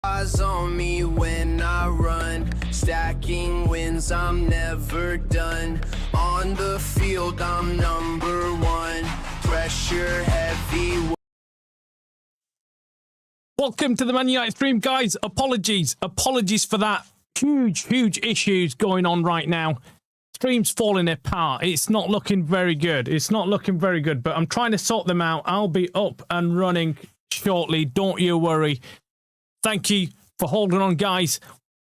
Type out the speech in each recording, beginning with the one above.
Eyes on me when I run, stacking wins, I'm never done. On the field, I'm number one, pressure heavy. Welcome to the Man United stream, guys. Apologies for that. Huge issues going on right now. Stream's falling apart. It's not looking very good. But I'm trying to sort them out. I'll be up and running shortly. Don't you worry. Thank you for holding on, guys.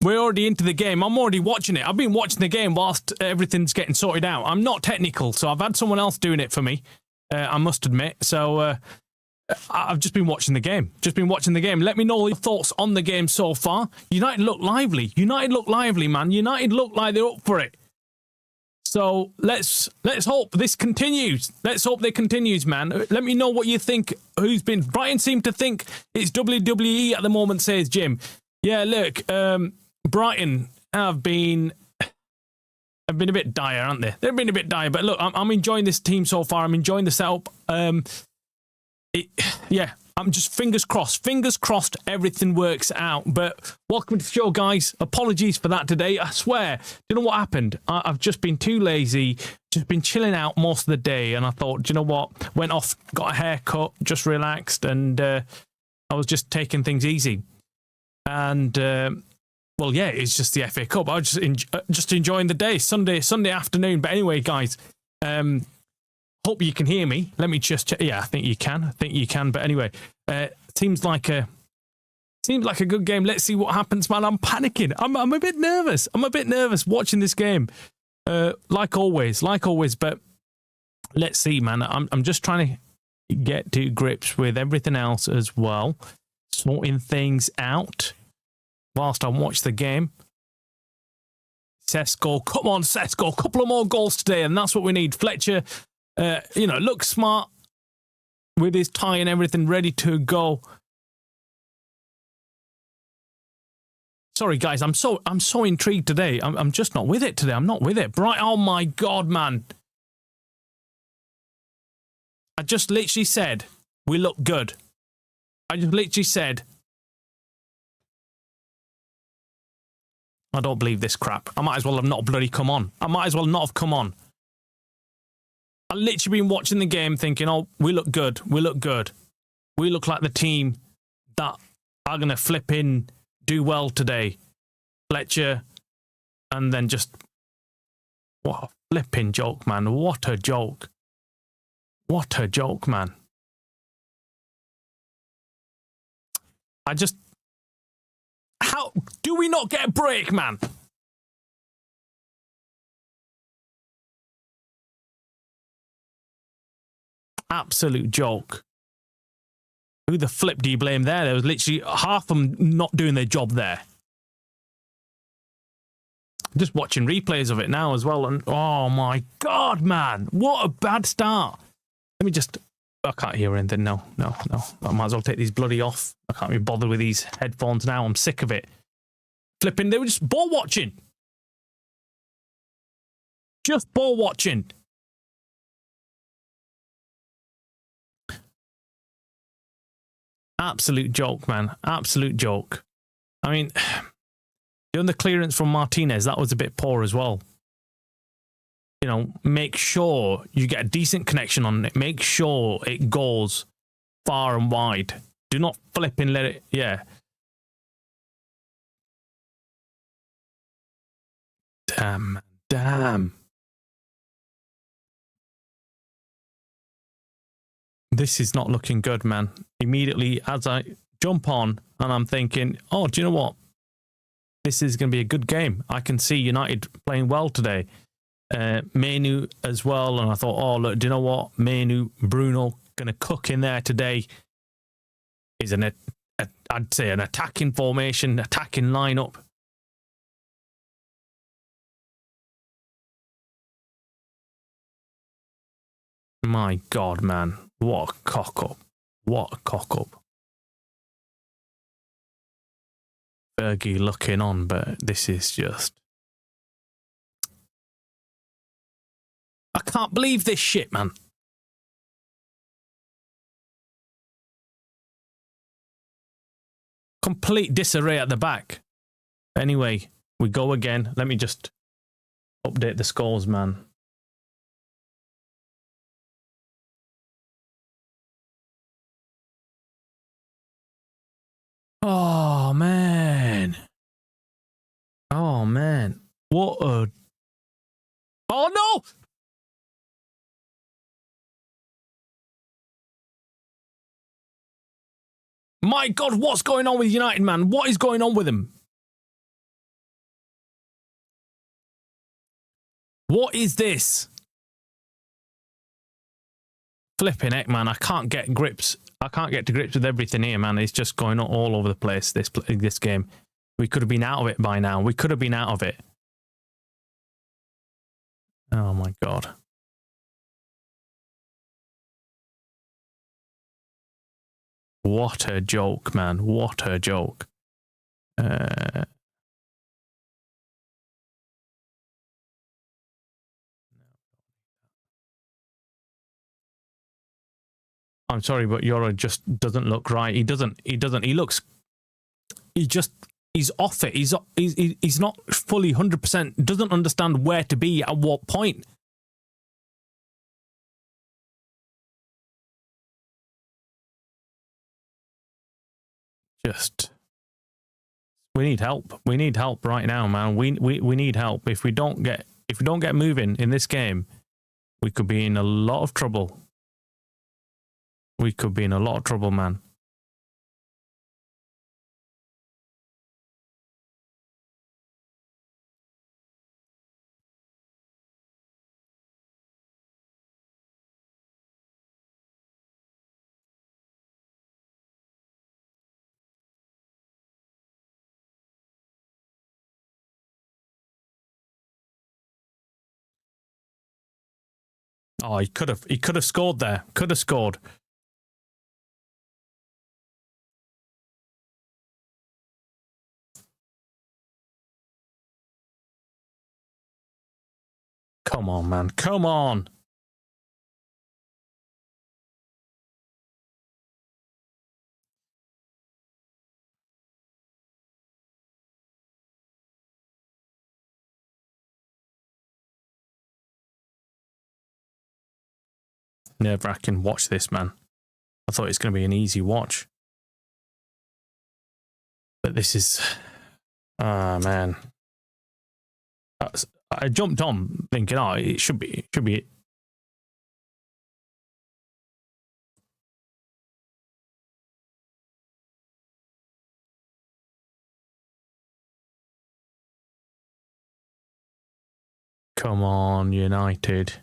We're already into the game. I'm already watching it. I've been watching the game whilst everything's getting sorted out. I'm not technical, so I've had someone else doing it for me, I must admit. So I've just been watching the game. Let me know your thoughts on the game so far. United look lively. Man. United look like they're up for it. So let's hope this continues. Let's hope it continues, man. Let me know what you think. Brighton seem to think it's WWE at the moment, says Jim. Yeah, look, Brighton have been a bit dire, aren't they? They've been a bit dire, but look, I'm enjoying this team so far. I'm enjoying the setup. I'm just fingers crossed everything works out. But welcome to the show, guys. Apologies for that today. I swear, do you know what happened? I've just been too lazy, just been chilling out most of the day, and I thought, do you know what? Went off, got a haircut, just relaxed, and I was just taking things easy. And it's just the FA Cup. I was just enjoying the day, Sunday afternoon. But anyway, guys, hope you can hear me. Let me just check. Yeah, I think you can. But anyway, seems like a good game. Let's see what happens, man. I'm panicking. I'm a bit nervous. Watching this game. Like always. But let's see, man. I'm just trying to get to grips with everything else as well, sorting things out whilst I watch the game. Sesko, come on, Sesko. Couple of more goals today, and that's what we need. Fletcher. Looks smart with his tie and everything ready to go. Sorry, guys, I'm so intrigued today. I'm just not with it today. I'm not with it. Oh my God, man! I just literally said we look good. I just literally said I don't believe this crap. I might as well have not bloody come on. I might as well not have come on. I've literally been watching the game thinking, oh, we look good. We look like the team that are going to flip in, do well today. Fletcher, and then just, what a flipping joke, man. What a joke, man. How do we not get a break, man? Absolute joke. Who the flip do you blame there? There was literally half of them not doing their job there. Just watching replays of it now as well, and oh my God, man, what a bad start. Let me just, I can't hear anything. No. I might as well take these bloody off. I can't be bothered with these headphones now. I'm sick of it. Flipping, they were just ball watching. Just ball watching. Absolute joke, man. Absolute joke. I mean, doing the clearance from Martinez, that was a bit poor as well. Make sure you get a decent connection on it. Make sure it goes far and wide. Do not flip and let it, yeah. Damn. This is not looking good, man. Immediately as I jump on and I'm thinking, oh, do you know what? This is going to be a good game. I can see United playing well today. Menu as well. And I thought, oh, look, do you know what? Menu, Bruno, going to cook in there today. Is I'd say an attacking formation, attacking lineup. My God, man. What a cock-up. Fergie looking on, but this is just... I can't believe this shit, man. Complete disarray at the back. Anyway, we go again. Let me just update the scores, man. Oh, man. Oh, man. What a... Oh, no! My God, what's going on with United, man? What is going on with them? What is this? Flipping heck, man. I can't get grips. I can't get to grips with everything here, man. It's just going on all over the place, this game. We could have been out of it by now. We could have been out of it. Oh, my God. What a joke, man. What a joke. I'm sorry, but Yoro just doesn't look right. He doesn't. He looks... He's off it. He's not fully 100%. Doesn't understand where to be at what point. Just... We need help. We need help right now, man. We need help. If we don't get moving in this game, we could be in a lot of trouble. We could be in a lot of trouble, man. Oh, he could have scored there. Could have scored. Come on, man. Come on. Nerve-wracking. Watch this, man. I thought it's going to be an easy watch. But this is... Ah, man. I jumped on thinking, oh, it should be it. Come on, United.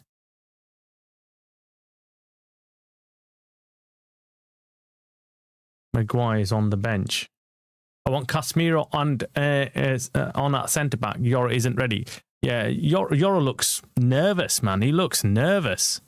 Maguire's on the bench. I want Casemiro on that centre-back. Yoro isn't ready. Yeah, Yoro looks nervous, man. He looks nervous.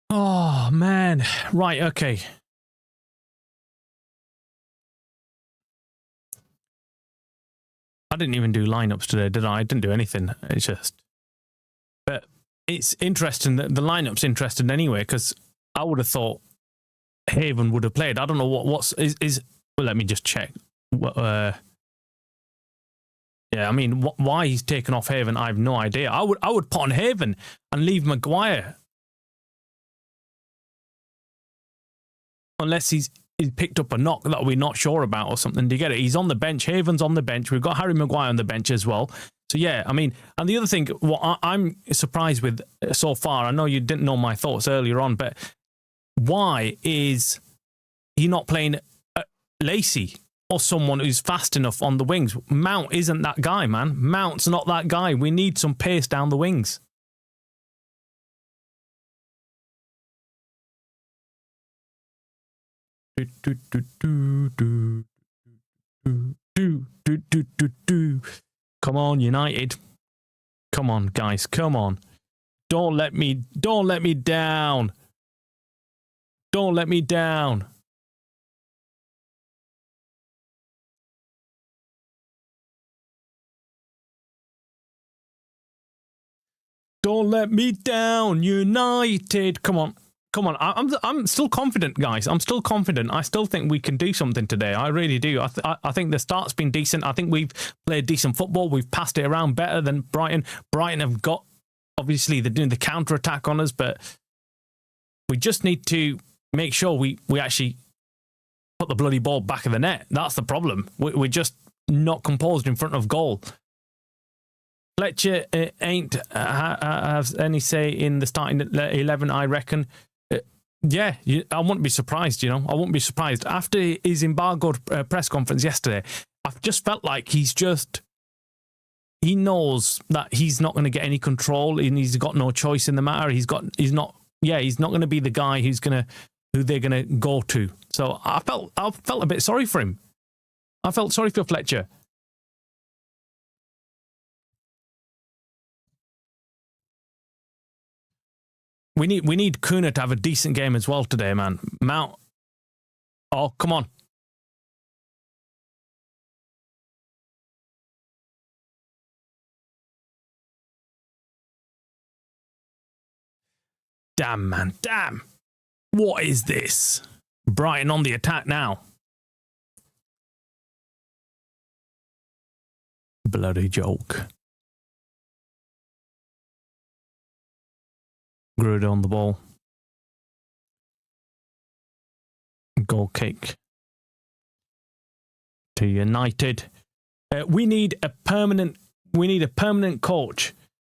Oh, man. Right, okay. I didn't even do lineups today, did I? I didn't do anything. It's just... But it's interesting that the lineup's interesting anyway, because I would have thought Haven would have played. I don't know what's... Well, let me just check. Yeah, I mean, why he's taken off Haven, I have no idea. I would put on Haven and leave Maguire. Unless he's picked up a knock that we're not sure about or something. Do you get it? He's on the bench. Haven's on the bench. We've got Harry Maguire on the bench as well. So, yeah, I mean, and the other thing, what I'm surprised with so far, I know you didn't know my thoughts earlier on, but why is he not playing Lacey or someone who's fast enough on the wings? Mount isn't that guy, man. Mount's not that guy. We need some pace down the wings. Come Come on, United. Come on, guys. Come on. Don't let me down. Don't let me down. Don't let me down, United. Come on. Come on. I'm still confident, guys. I'm still confident. I still think we can do something today. I really do. I think the start's been decent. I think we've played decent football. We've passed it around better than Brighton. Brighton have got, obviously, they're doing the counter-attack on us, but we just need to make sure we actually put the bloody ball back of the net. That's the problem. We're just not composed in front of goal. Fletcher ain't have any say in the starting 11, I reckon. Yeah, I wouldn't be surprised, I wouldn't be surprised. After his embargoed press conference yesterday, I've just felt like he knows that he's not going to get any control and he's got no choice in the matter. He's not going to be the guy who they're going to go to. So I felt a bit sorry for him. I felt sorry for Fletcher. We need Kuna to have a decent game as well today, man. Mount. Oh, come on. Damn, man. Damn. What is this? Brighton on the attack now. Bloody joke. Gruder on the ball. Goal kick to United. We need a permanent coach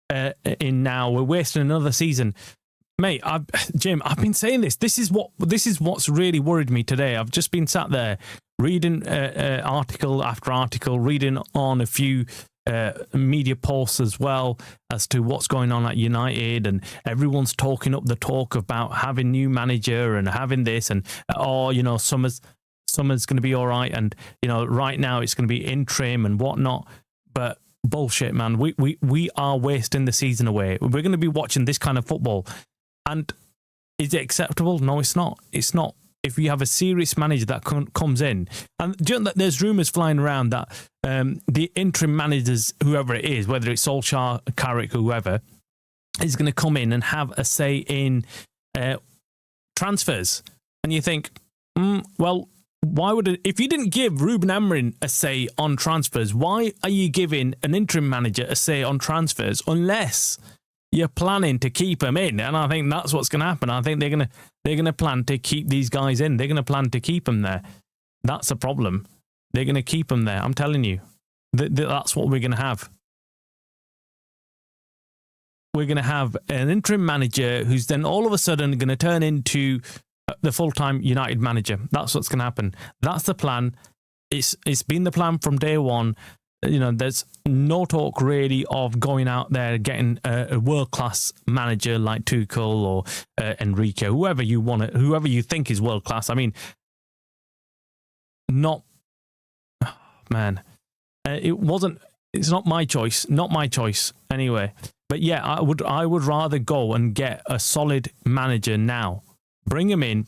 in now. We're wasting another season. Mate, Jim, I've been saying this. This is what's really worried me today. I've just been sat there reading article after article, reading on a few media posts as well as to what's going on at United, and everyone's talking up the talk about having new manager and having this, and summer's going to be all right, and right now it's going to be interim and whatnot. But bullshit, man. We are wasting the season away. We're going to be watching this kind of football, and is it acceptable? No, it's not. It's not. If you have a serious manager that comes in, and there's rumours flying around that the interim managers, whoever it is, whether it's Solskjaer, Carrick, whoever, is going to come in and have a say in transfers. And you think, well, why would it? If you didn't give Ruben Amorim a say on transfers, why are you giving an interim manager a say on transfers unless you're planning to keep them in? And I think that's what's going to happen. I think they're going to plan to keep these guys in. They're going to plan to keep them there. That's a problem. They're going to keep them there. I'm telling you. That's what we're going to have. We're going to have an interim manager who's then all of a sudden going to turn into the full-time United manager. That's what's going to happen. That's the plan. It's been the plan from day one. There's no talk really of going out there getting a world-class manager like Tuchel or Enrique, whoever you think is world-class. I mean, it's not my choice anyway. But yeah, I would rather go and get a solid manager now, bring him in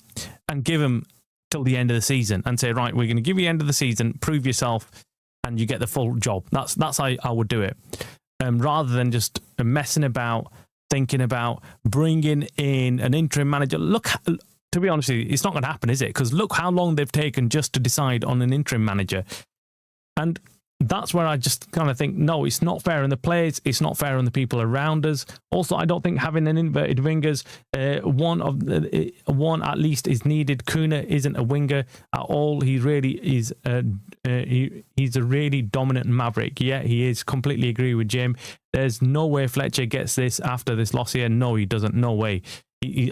and give him till the end of the season and say, right, we're going to give you the end of the season, prove yourself, and you get the full job. That's how I would do it. Rather than just messing about, thinking about bringing in an interim manager. Look, to be honest with you, it's not going to happen, is it? Because look how long they've taken just to decide on an interim manager. And that's where I just kind of think, no, it's not fair on the players. It's not fair on the people around us. Also, I don't think having an inverted wingers, one at least is needed. Kuna isn't a winger at all. He really is. He's a really dominant maverick. Yeah, he is. Completely agree with Jim. There's no way Fletcher gets this after this loss here. No, he doesn't. No way.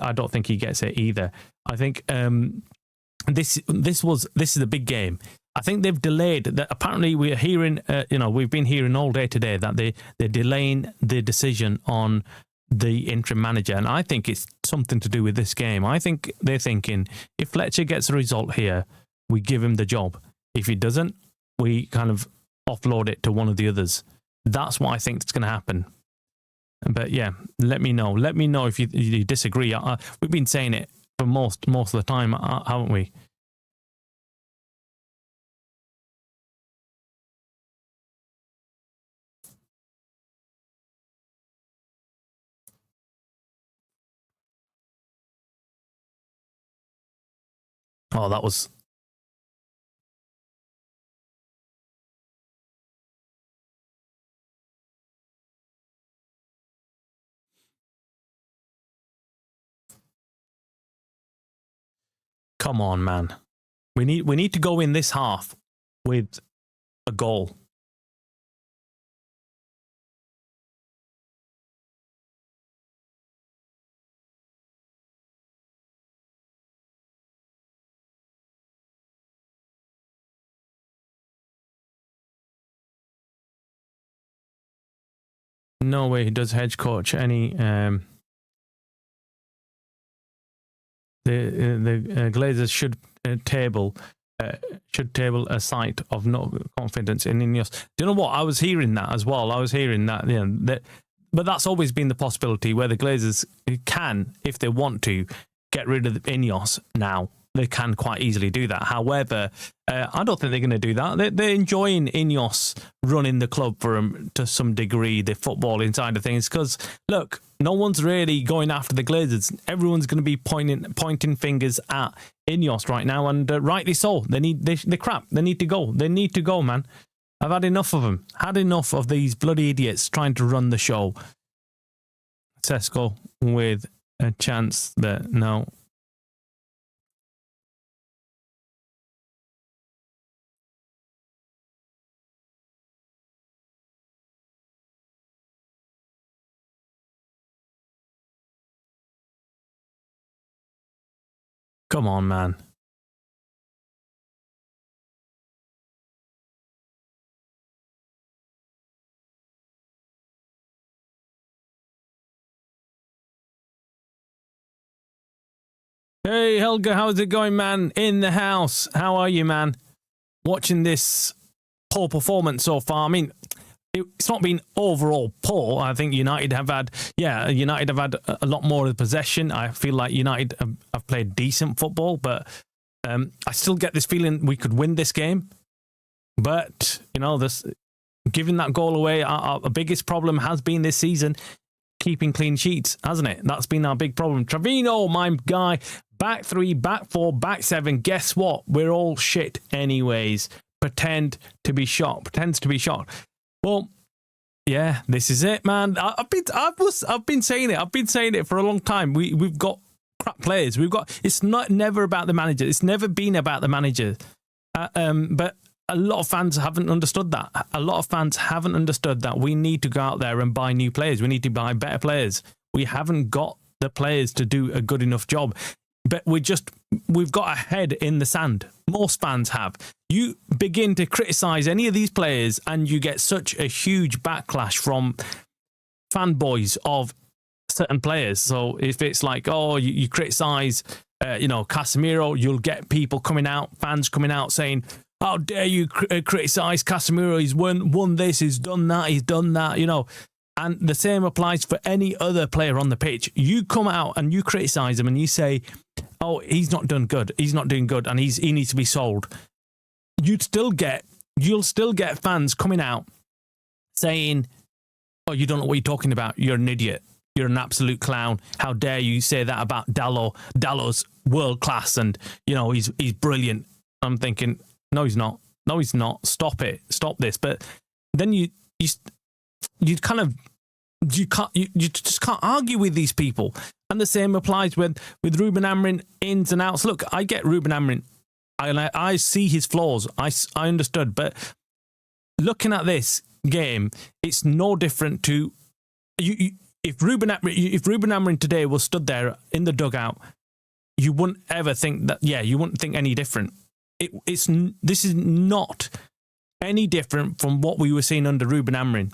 I don't think he gets it either. I think this is a big game. I think they've delayed that. Apparently, we're hearing, we've been hearing all day today that they're delaying the decision on the interim manager, and I think it's something to do with this game. I think they're thinking if Fletcher gets a result here, we give him the job. If he doesn't, we kind of offload it to one of the others. That's what I think is going to happen. But yeah, let me know. Let me know if you disagree. We've been saying it for most of the time, haven't we? Oh, that was... Come on, man. We need to go in this half with a goal. No way he does hedge coach any. The Glazers should table a site of no confidence in Ineos. Do you know what? I was hearing that as well. I was hearing that, but that's always been the possibility where the Glazers can, if they want to, get rid of Ineos now. They can quite easily do that. However, I don't think they're going to do that. They're enjoying Ineos running the club for them to some degree, the football inside of things. Because, look, no one's really going after the Glazers. Everyone's going to be pointing fingers at Ineos right now, and rightly so. They're crap. They need to go. They need to go, man. I've had enough of them. Had enough of these bloody idiots trying to run the show. Sesko with a chance that no. Come on, man. Hey, Helga, how's it going, man? In the house. How are you, man? Watching this poor performance so far. I mean, it's not been overall poor. I think United have had a lot more of the possession. I feel like United have played decent football, but I still get this feeling we could win this game. But, giving that goal away, our biggest problem has been this season keeping clean sheets, hasn't it? That's been our big problem. Trevino, my guy, back 3, back 4, back 7. Guess what? We're all shit anyways. Pretends to be shocked. Well, yeah, this is it, man. I've been saying it. I've been saying it for a long time. We've got crap players. It's never about the manager. It's never been about the manager. But a lot of fans haven't understood that. We need to go out there and buy new players. We need to buy better players. We haven't got the players to do a good enough job. But we've got a head in the sand. Most fans have. You begin to criticise any of these players and you get such a huge backlash from fanboys of certain players. So if it's like, you criticise, Casemiro, you'll get people fans coming out saying, how dare you criticise Casemiro? He's won this, he's done that, And the same applies for any other player on the pitch. You come out and you criticise him and you say, he's not done good. He's not doing good and he needs to be sold. You'll still get fans coming out saying, you don't know what you're talking about. You're an idiot. You're an absolute clown. How dare you say that about Dalot? Dalot's world class and, he's brilliant. I'm thinking, no, he's not. No, he's not. Stop it. Stop this. But then you just can't argue with these people. And the same applies with Ruben Amorim, ins and outs. Look, I get Ruben Amorim. I see his flaws. I understood. But looking at this game, it's no different to if Ruben Amorim today was stood there in the dugout, you wouldn't ever think that. Yeah, you wouldn't think any different. This is not any different from what we were seeing under Ruben Amorim.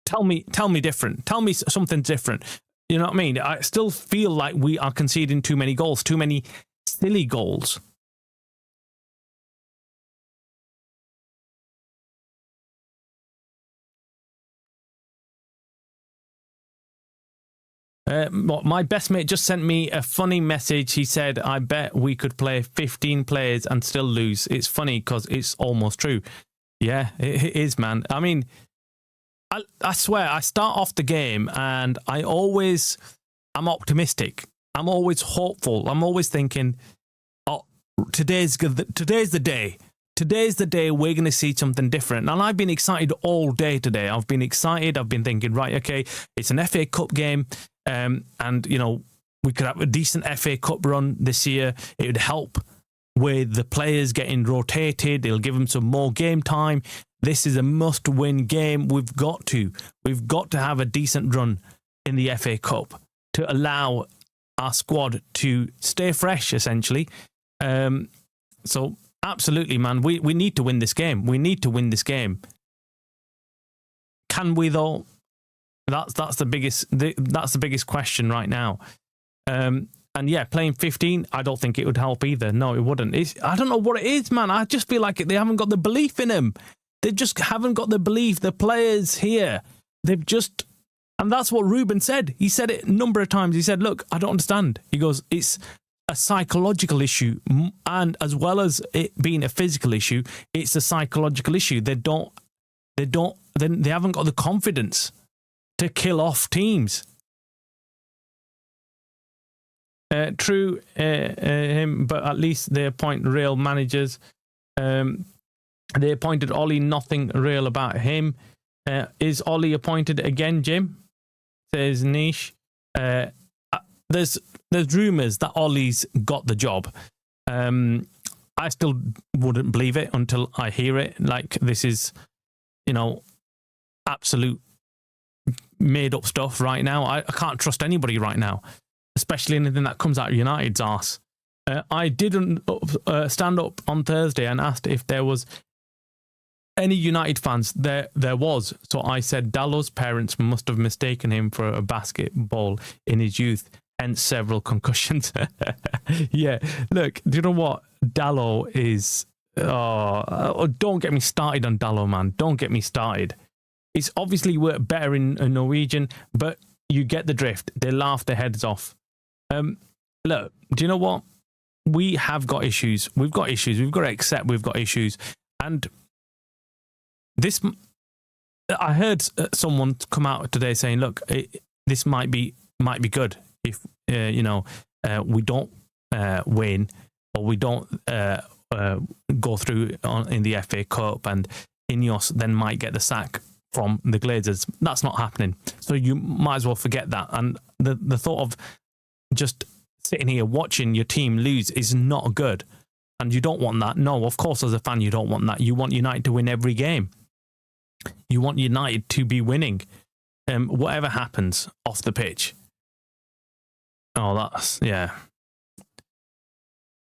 Tell me different. Tell me something different. You know what I mean? I still feel like we are conceding too many goals, too many silly goals. My best mate just sent me a funny message. He said, I bet we could play 15 players and still lose. It's funny because it's almost true. Yeah, it is, man. I mean, I swear, I start off the game and I'm optimistic. I'm always hopeful. I'm always thinking, oh, today's the day. Today's the day we're going to see something different. And I've been excited all day today. I've been excited. I've been thinking, right, okay, it's an FA Cup game. And, you know, we could have a decent FA Cup run this year. It would help with the players getting rotated. It'll give them some more game time. This is a must-win game. We've got to have a decent run in the FA Cup to allow our squad to stay fresh, essentially. So absolutely, man. We need to win this game. We need to win this game. Can we though? That's the biggest question right now. And yeah, playing 15, I don't think it would help either. No, it wouldn't. I don't know what it is, man. I just feel like they haven't got the belief in them. They just haven't got the belief. The players here, they've just, and that's what Ruben said. He said it a number of times. He said, "Look, I don't understand." He goes, "It's a psychological issue, and as well as it being a physical issue, it's a psychological issue. They haven't got the confidence to kill off teams." True, him, but at least they appoint real managers. They appointed Ollie. Nothing real about him. Is Ollie appointed again, Jim? Says Niche. There's rumours that Ollie's got the job. I still wouldn't believe it until I hear it. Like, this is, you know, absolute made up stuff right now. I can't trust anybody right now, especially anything that comes out of United's arse. I didn't stand up on Thursday and asked if there was any United fans. There was. So I said Dallow's parents must have mistaken him for a basketball in his youth, hence several concussions. Yeah, look, do you know what? Dallow is... Oh, don't get me started on Dallow, man. Don't get me started. It's obviously worked better in Norwegian, but you get the drift. They laugh their heads off. Look, do you know what? We have got issues. We've got issues. We've got to accept we've got issues. And this... I heard someone come out today saying, look, this might be good if, we don't win, or we don't go through in the FA Cup, and Ineos then might get the sack from the Glazers. That's not happening. So you might as well forget that. And the thought of just sitting here watching your team lose is not good. And you don't want that. No, of course, as a fan, you don't want that. You want United to win every game. You want United to be winning, whatever happens off the pitch. Oh, that's, yeah.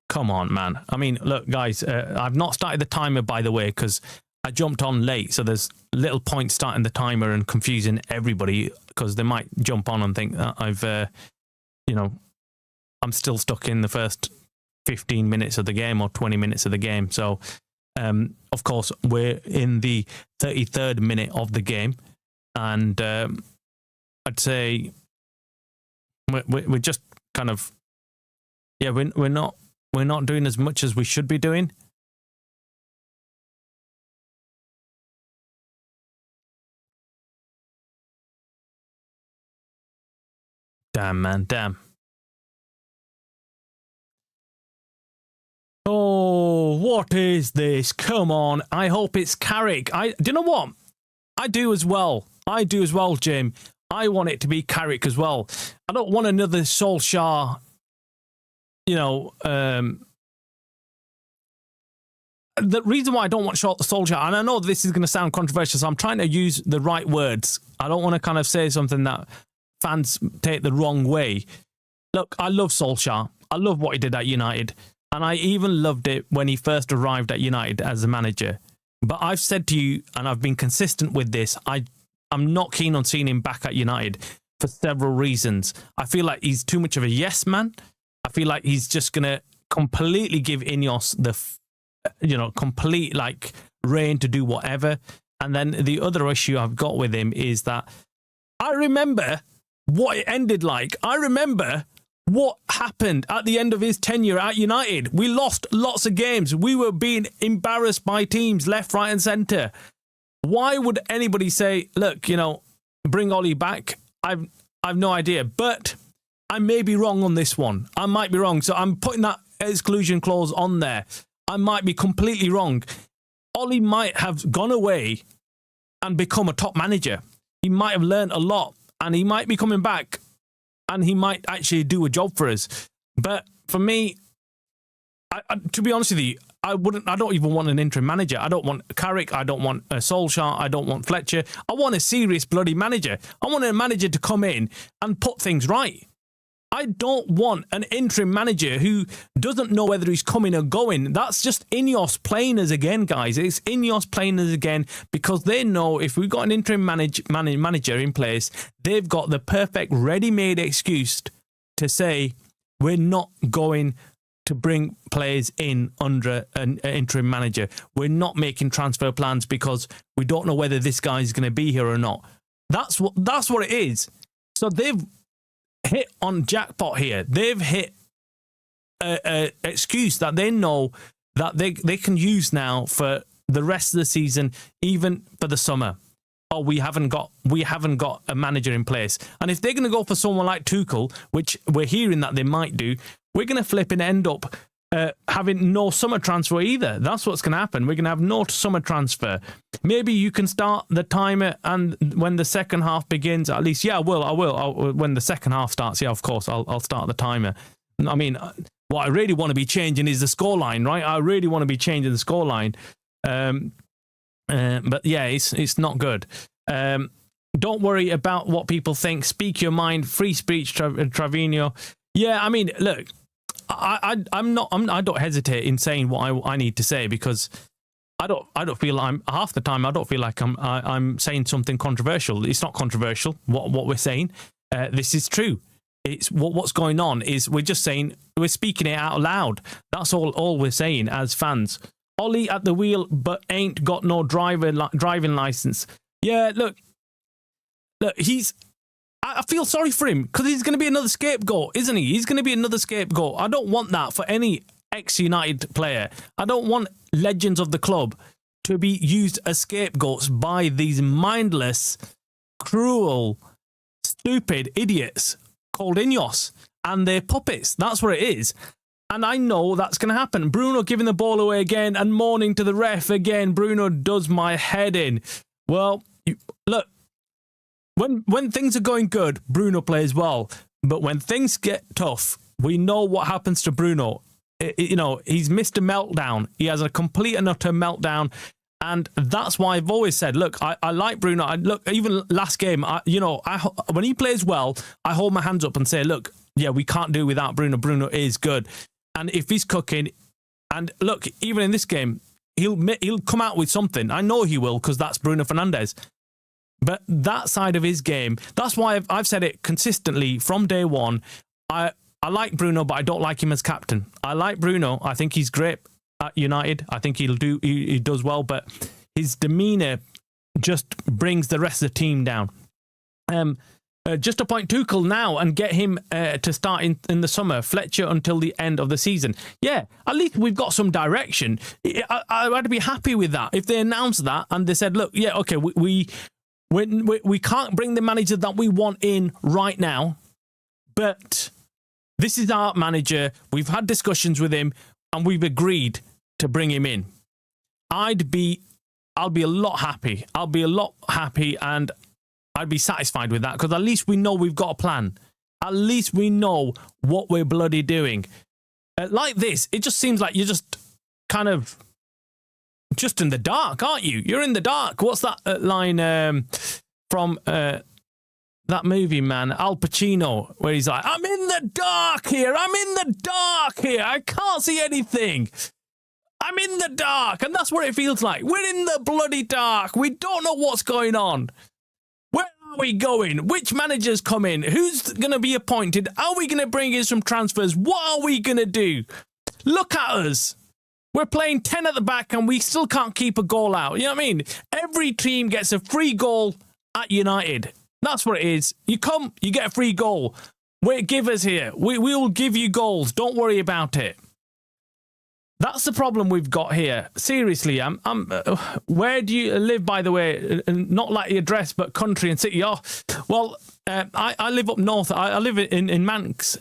Come on, man. I mean, look, guys, I've not started the timer, by the way, because I jumped on late. So there's little points starting the timer and confusing everybody, because they might jump on and think that I've, I'm still stuck in the first 15 minutes of the game or 20 minutes of the game. So, of course, we're in the 33rd minute of the game. And I'd say we're just kind of, yeah, we're not doing as much as we should be doing. Damn, man, damn. Oh, what is this? Come on. I hope it's Carrick. Do you know what? I do as well, Jim. I want it to be Carrick as well. I don't want another Solskjaer, the reason why I don't want Solskjaer, and I know this is going to sound controversial, so I'm trying to use the right words. I don't want to kind of say something that fans take the wrong way. Look, I love Solskjaer. I love what he did at United. And I even loved it when he first arrived at United as a manager. But I've said to you, and I've been consistent with this, I'm not keen on seeing him back at United for several reasons. I feel like he's too much of a yes man. I feel like he's just going to completely give Ineos the, complete reign to do whatever. And then the other issue I've got with him is that I remember what it ended like. I remember what happened at the end of his tenure at United. We lost lots of games. We were being embarrassed by teams left, right and centre. Why would anybody say, look, you know, bring Ollie back? I've no idea. But I may be wrong on this one. I might be wrong. So I'm putting that exclusion clause on there. I might be completely wrong. Ollie might have gone away and become a top manager. He might have learned a lot and he might be coming back and he might actually do a job for us. But for me, to be honest with you, I don't even want an interim manager. I don't want Carrick. I don't want Solskjaer. I don't want Fletcher. I want a serious bloody manager. I want a manager to come in and put things right. I don't want an interim manager who doesn't know whether he's coming or going. That's just Ineos playing us again, guys. It's Ineos playing us again because they know if we've got an interim manager in place, they've got the perfect ready-made excuse to say we're not going to bring players in under an interim manager. We're not making transfer plans because we don't know whether this guy is going to be here or not. That's what it is. So they've hit on jackpot here. They've hit a excuse that they know that they can use now for the rest of the season, even for the summer. Oh, we haven't got a manager in place. And if they're going to go for someone like Tuchel, which we're hearing that they might do, we're going to flip and end up having no summer transfer either. That's what's going to happen. We're going to have no summer transfer. Maybe you can start the timer, and when the second half begins, at least, yeah, I will. When the second half starts, yeah, of course, I'll start the timer. I mean, what I really want to be changing is the scoreline, right? I really want to be changing the scoreline. But yeah, it's not good. Don't worry about what people think. Speak your mind. Free speech, Trevino. Yeah, I mean, look, I don't hesitate in saying what I need to say because I don't feel half the time I don't feel like I'm saying something controversial. It's not controversial what we're saying. This is true. It's what's going on is we're just saying we're speaking it out loud. That's all we're saying as fans. Ollie at the wheel, but ain't got no driving license. Yeah, look, I feel sorry for him because he's going to be another scapegoat, isn't he? He's going to be another scapegoat. I don't want that for any ex-United player. I don't want legends of the club to be used as scapegoats by these mindless, cruel, stupid idiots called Ineos and their puppets. That's what it is. And I know that's going to happen. Bruno giving the ball away again and mourning to the ref again. Bruno does my head in. Well, look. When things are going good, Bruno plays well. But when things get tough, we know what happens to Bruno. He's missed a meltdown. He has a complete and utter meltdown. And that's why I've always said, look, I like Bruno. Even last game, when he plays well, I hold my hands up and say, look, yeah, we can't do without Bruno. Bruno is good. And if he's cooking, and look, even in this game, he'll come out with something. I know he will because that's Bruno Fernandes. But that side of his game, that's why I've said it consistently from day one. I like Bruno, but I don't like him as captain. I like Bruno. I think he's great at United. I think he does well, but his demeanour just brings the rest of the team down. Just appoint Tuchel now and get him to start in the summer. Fletcher until the end of the season. Yeah, at least we've got some direction. I'd be happy with that if they announced that and they said, look, yeah, okay, we can't bring the manager that we want in right now, but this is our manager. We've had discussions with him and we've agreed to bring him in. I'll be a lot happy. I'll be a lot happy and I'd be satisfied with that because at least we know we've got a plan. At least we know what we're bloody doing. Like this, it just seems like you're just kind of just in the dark, aren't you? You're in the dark. What's that line from that movie, man? Al Pacino, where he's like, I'm in the dark here. I'm in the dark here. I can't see anything. I'm in the dark. And that's what it feels like. We're in the bloody dark. We don't know what's going on. Where are we going? Which managers come in? Who's going to be appointed? Are we going to bring in some transfers? What are we going to do? Look at us. We're playing 10 at the back and we still can't keep a goal out. You know what I mean? Every team gets a free goal at United. That's what it is. You come, you get a free goal. We're givers here. We will give you goals. Don't worry about it. That's the problem we've got here. Seriously, where do you live, by the way? Not like the address, but country and city. Oh, well, I live up north. I live in Manx.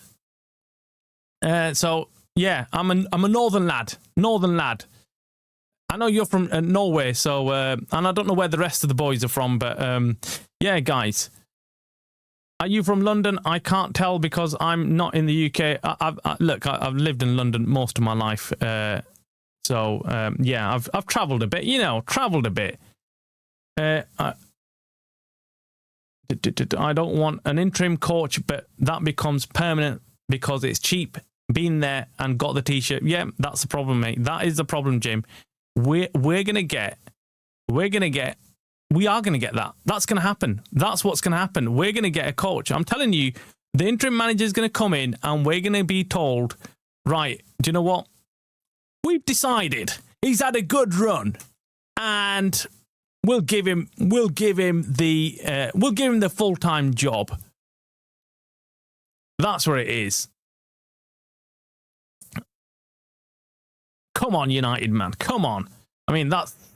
So yeah, I'm a northern lad. Northern lad. I know you're from Norway, so and I don't know where the rest of the boys are from, but yeah, guys. Are you from London? I can't tell because I'm not in the UK. Look, I've lived in London most of my life, so yeah, I've travelled a bit. You know, travelled a bit. I don't want an interim coach, but that becomes permanent because it's cheap. Been there and got the t-shirt. Yeah, that's the problem, mate. That is the problem, Jim. We are gonna get that. That's going to happen. That's what's going to happen. We're going to get a coach. I'm telling you, the interim manager is going to come in and we're going to be told, right, do you know what? We've decided he's had a good run and we'll give him the full-time job. That's where it is. Come on, United, man. Come on. I mean,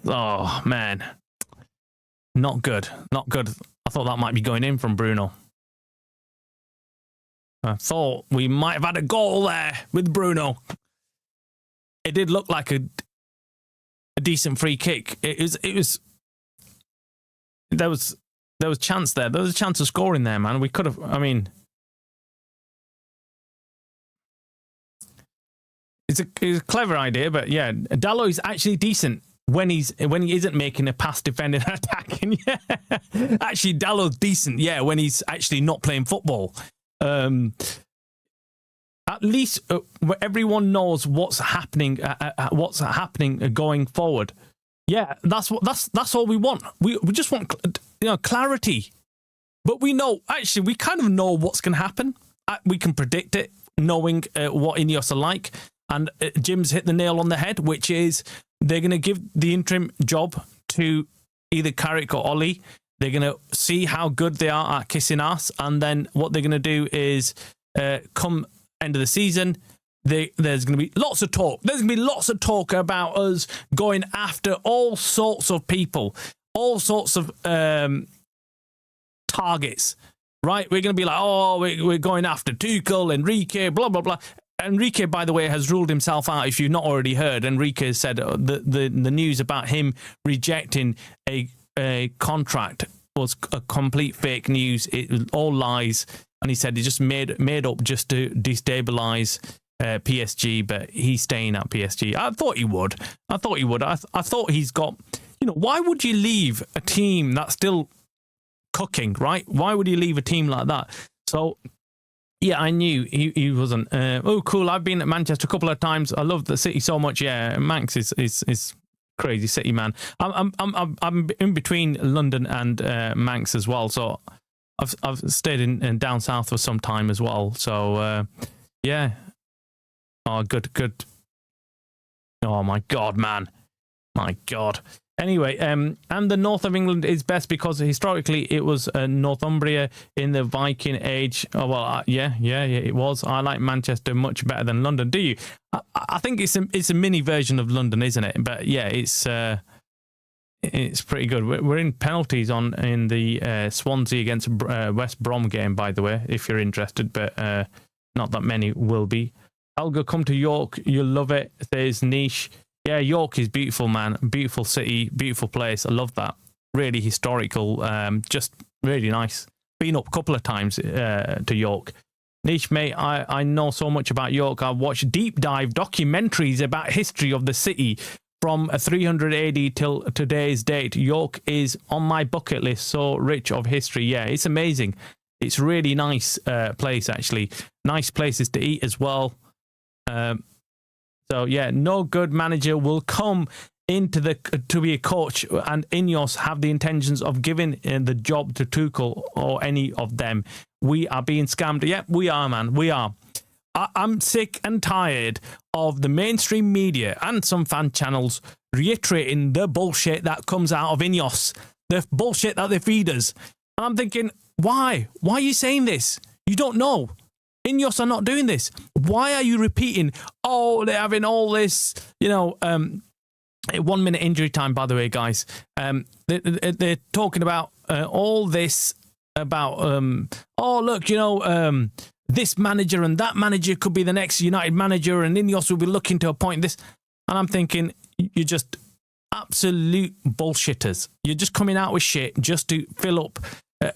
oh, man. Not good. Not good. I thought that might be going in from Bruno. I thought we might have had a goal there with Bruno. It did look like a decent free kick. It was. There was chance there. There was a chance of scoring there, man. We could have. I mean, it's a clever idea, but yeah, Dalot is actually decent. When he isn't making a pass, defending, and attacking, yeah. Actually, Dalot's decent, yeah. When he's actually not playing football, at least everyone knows what's happening. What's happening going forward. Yeah, that's all we want. We just want clarity. But we know actually we kind of know what's going to happen. We can predict it, knowing what Ineos are like. And Jim's hit the nail on the head, which is they're going to give the interim job to either Carrick or Ollie. They're going to see how good they are at kissing ass. And then what they're going to do is come end of the season, there's going to be lots of talk. There's going to be lots of talk about us going after all sorts of people, all sorts of targets, right? We're going to be like, oh, we're going after Tuchel, Enrique, blah, blah, blah. Enrique, by the way, has ruled himself out. If you've not already heard, Enrique said the news about him rejecting a contract was a complete fake news. It was all lies, and he said he just made up just to destabilize PSG. But he's staying at PSG. I thought he would. I thought he's got. Why would you leave a team that's still cooking? Right? Why would you leave a team like that? So. Yeah, I knew he wasn't. Oh, cool! I've been at Manchester a couple of times. I love the city so much. Yeah, Manx is crazy city, man. I'm in between London and Manx as well. So I've stayed in down south for some time as well. So yeah. Oh, good. Oh my God, man. My God. Anyway, and the north of England is best because historically it was Northumbria in the Viking age. Oh, well, yeah, it was. I like Manchester much better than London. Do you? I think it's a mini version of London, isn't it? But yeah, it's pretty good. We're in penalties in the Swansea against West Brom game, by the way, if you're interested, but not that many will be. Helga, come to York. You'll love it. There's Niche. Yeah, York is beautiful, man. Beautiful city, beautiful place. I love that. Really historical, just really nice. Been up a couple of times to York. Niche, mate, I know so much about York. I've watched deep dive documentaries about history of the city from 300 AD till today's date. York is on my bucket list, so rich of history. Yeah, it's amazing. It's really nice place, actually. Nice places to eat as well. So yeah, no good manager will come into to be a coach, and Ineos have the intentions of giving the job to Tuchel or any of them. We are being scammed. Yep, we are, man. We are. I'm sick and tired of the mainstream media and some fan channels reiterating the bullshit that comes out of Ineos, the bullshit that they feed us. And I'm thinking, Why? Why are you saying this? You don't know. Ineos are not doing this. Why are you repeating, oh, they're having all this, 1 minute injury time, by the way, guys. They're talking about all this about, oh, look, this manager and that manager could be the next United manager and Ineos will be looking to appoint this. And I'm thinking, you're just absolute bullshitters. You're just coming out with shit just to fill up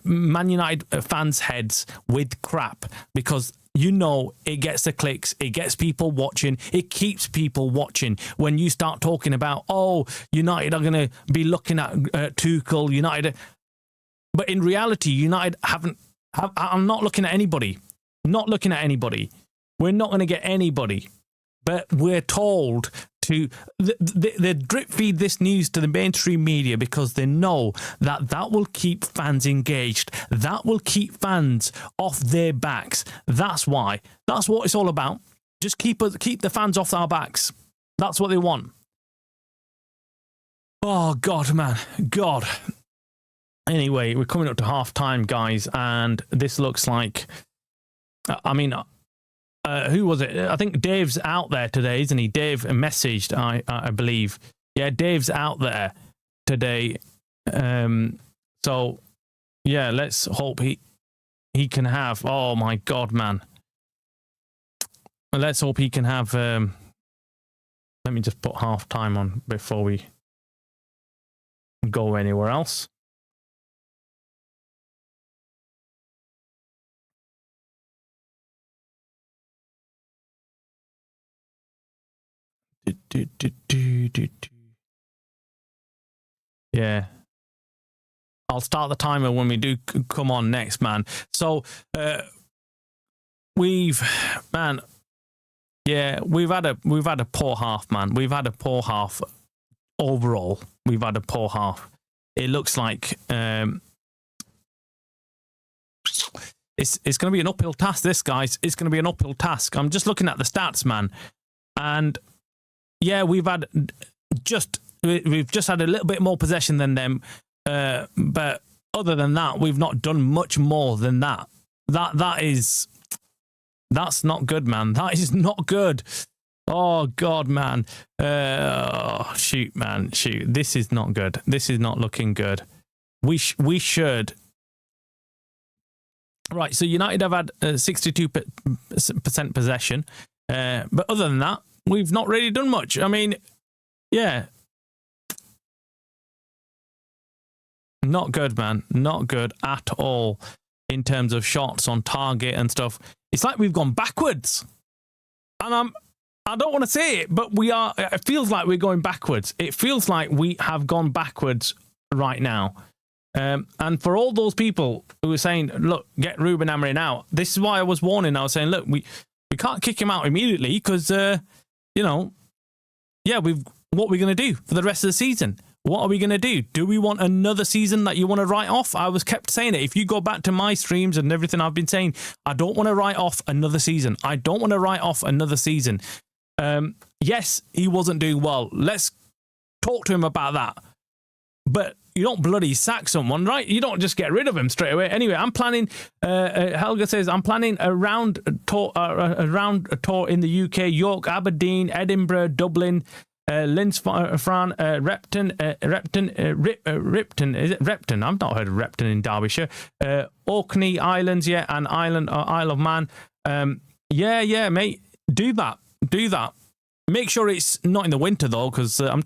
Man United fans' heads with crap because it gets the clicks, it gets people watching, it keeps people watching. When you start talking about, oh, United are going to be looking at Tuchel, United, but in reality, United I'm not looking at anybody. Not looking at anybody. We're not going to get anybody. But we're told to they drip feed this news to the mainstream media because they know that will keep fans engaged. That will keep fans off their backs. That's why. That's what it's all about. Just keep the fans off our backs. That's what they want. Oh, God, man. God. Anyway, we're coming up to half time, guys, and this looks like... who was it? I think Dave's out there today, isn't he? Dave messaged, I believe. Yeah, Dave's out there today. So, yeah, let's hope he can have... Oh, my God, man. Let's hope he can have... let me just put half time on before we go anywhere else. Yeah. I'll start the timer when we do come on next, man. So, we've had a poor half, man. We've had a poor half overall. We've had a poor half. It looks like it's going to be an uphill task, this, guys. It's going to be an uphill task. I'm just looking at the stats, man. And yeah, we've just had a little bit more possession than them. But other than that, we've not done much more than that. That's not good, man. That is not good. Oh, God, man. Shoot, man. Shoot. This is not good. This is not looking good. We should. Right, so United have had 62% possession. But other than that, we've not really done much. I mean, yeah. Not good, man. Not good at all in terms of shots on target and stuff. It's like we've gone backwards. And I don't want to say it, but we are. It feels like we're going backwards. It feels like we have gone backwards right now. And for all those people who are saying, look, get Ruben Amorim out. This is why I was warning. I was saying, look, we can't kick him out immediately because, what are we going to do for the rest of the season? What are we going to do? Do we want another season that you want to write off? I was kept saying it. If you go back to my streams and everything I've been saying, I don't want to write off another season. I don't want to write off another season. Yes, he wasn't doing well. Let's talk to him about that. But you don't bloody sack someone, right? You don't just get rid of him straight away. Anyway, I'm planning, Helga says, I'm planning a round tour in the UK, York, Aberdeen, Edinburgh, Dublin, Linsfran, Ripton, is it Repton? I've not heard of Repton in Derbyshire. Orkney Islands, yeah, and Isle of Man. Yeah, mate, do that. Make sure it's not in the winter though, because I'm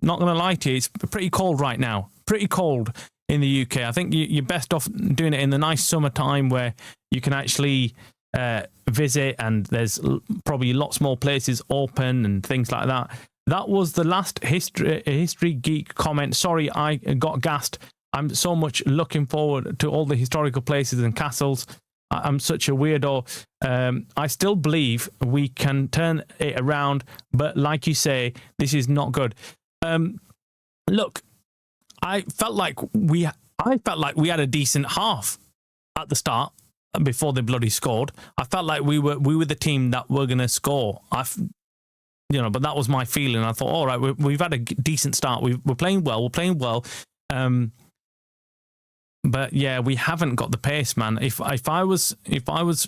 not going to lie to you, it's pretty cold right now. Pretty cold in the UK. I think you're best off doing it in the nice summertime where you can actually visit and there's probably lots more places open and things like that. That was the last history geek comment. Sorry, I got gassed. I'm so much looking forward to all the historical places and castles. I'm such a weirdo. I still believe we can turn it around, but like you say, this is not good. Look, I felt like we had a decent half at the start before they bloody scored. I felt like we were the team that were going to score. But that was my feeling. I thought, all right, we've had a decent start. We're playing well. But yeah, we haven't got the pace, man. If I was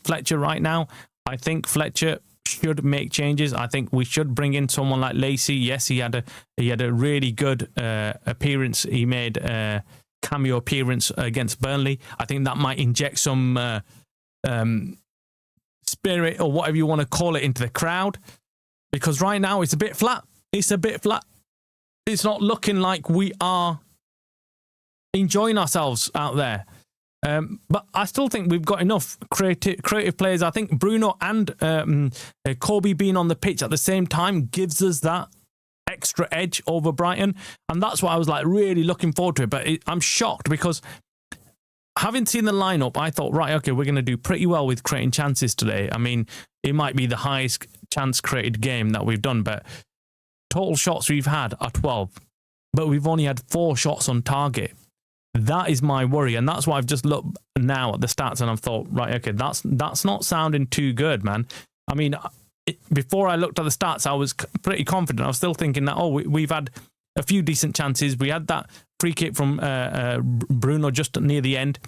Fletcher right now, I think Fletcher should make changes. I think we should bring in someone like Lacey. Yes, he had a really good appearance. He made a cameo appearance against Burnley. I think that might inject some spirit or whatever you want to call it into the crowd, because right now it's a bit flat. It's not looking like we are enjoying ourselves out there. But I still think we've got enough creative players. I think Bruno and Kobe being on the pitch at the same time gives us that extra edge over Brighton, and that's what I was like really looking forward to it. But I'm shocked because having seen the lineup, I thought, right, okay, we're going to do pretty well with creating chances today. I mean, it might be the highest chance created game that we've done, but total shots we've had are 12, but we've only had 4 shots on target. That is my worry, and that's why I've just looked now at the stats and I've thought, right, okay, that's not sounding too good, man. I mean, before I looked at the stats, I was pretty confident. I was still thinking that, we've had a few decent chances. We had that free kick from Bruno just near the end.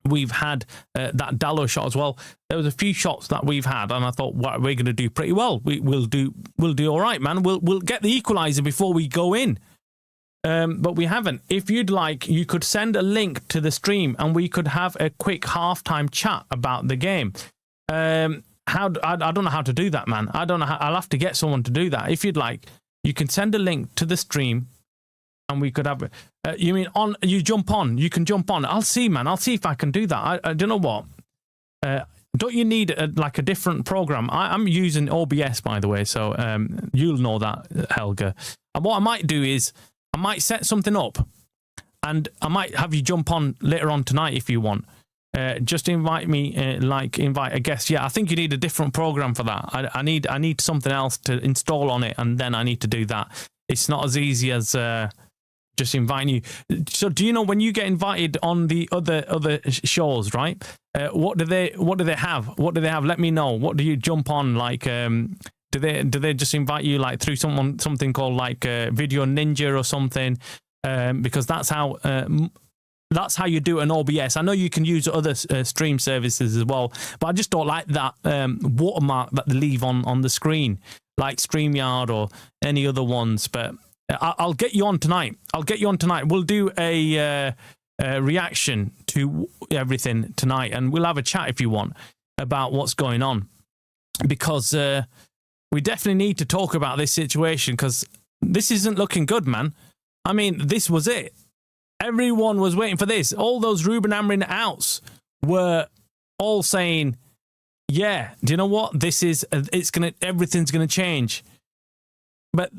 We've had that Dallo shot as well. There was a few shots that we've had, and I thought, well, we're going to do pretty well. We'll do all right, man. We'll get the equaliser before we go in. But we haven't. If you'd like, you could send a link to the stream and we could have a quick halftime chat about the game. I don't know how to do that, man. I don't know how. I'll have to get someone to do that. If you'd like, you can send a link to the stream and we could have you jump on. You can jump on. I'll see, man. I'll see if I can do that. I don't know what. Don't you need a different program? I'm using OBS, by the way, so you'll know that, Helga. And what I might do is I might set something up and I might have you jump on later on tonight if you want. Just invite me, invite a guest. Yeah, I think you need a different program for that. I need something else to install on it, and then I need to do that. It's not as easy as just inviting you. So, do you know when you get invited on the other shows, right? What do they have? What do they have? Let me know. What do you jump on? Like, do they just invite you like through something called like Video Ninja or something? Because that's how you do an OBS. I know you can use other stream services as well, but I just don't like that watermark that they leave on the screen, like StreamYard or any other ones. But I'll get you on tonight. We'll do a reaction to everything tonight, and we'll have a chat if you want about what's going on, because we definitely need to talk about this situation, because this isn't looking good, man. I mean, this was it. Everyone was waiting for this. All those Ruben Amorim outs were all saying, "Yeah, do you know what? Everything's gonna change." But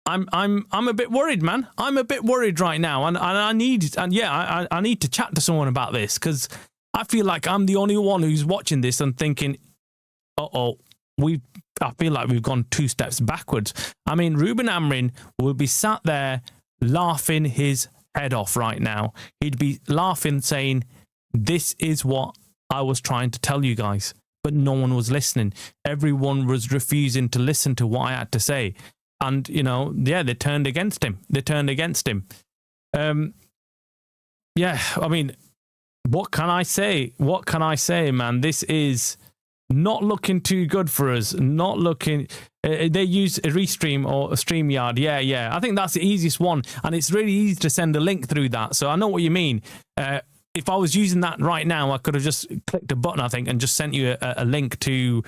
I'm a bit worried, man. I'm a bit worried right now, and I need to chat to someone about this, because I feel like I'm the only one who's watching this and thinking, I feel like we've gone 2 steps backwards. I mean, Ruben Amorim will be sat there laughing his head off right now. He'd be laughing, saying, "This is what I was trying to tell you guys," but no one was listening. Everyone was refusing to listen to what I had to say. And, they turned against him. I mean, what can I say? Man? This is not looking too good for us. Not looking. They use a Restream or a StreamYard. Yeah. I think that's the easiest one, and it's really easy to send a link through that. So I know what you mean. If I was using that right now, I could have just clicked a button, I think, and just sent you a link to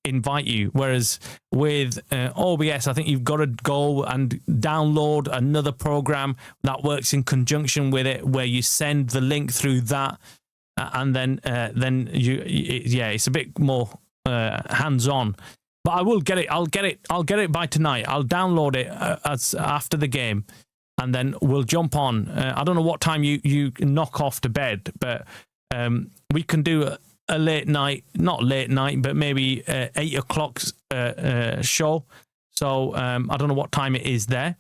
invite you. Whereas with OBS, I think you've got to go and download another program that works in conjunction with it, where you send the link through that. And then it's a bit more hands-on. But I will get it. I'll get it by tonight. I'll download it after the game, and then we'll jump on. I don't know what time you knock off to bed, but we can do a late night, not late night, but maybe 8 o'clock show. So I don't know what time it is there,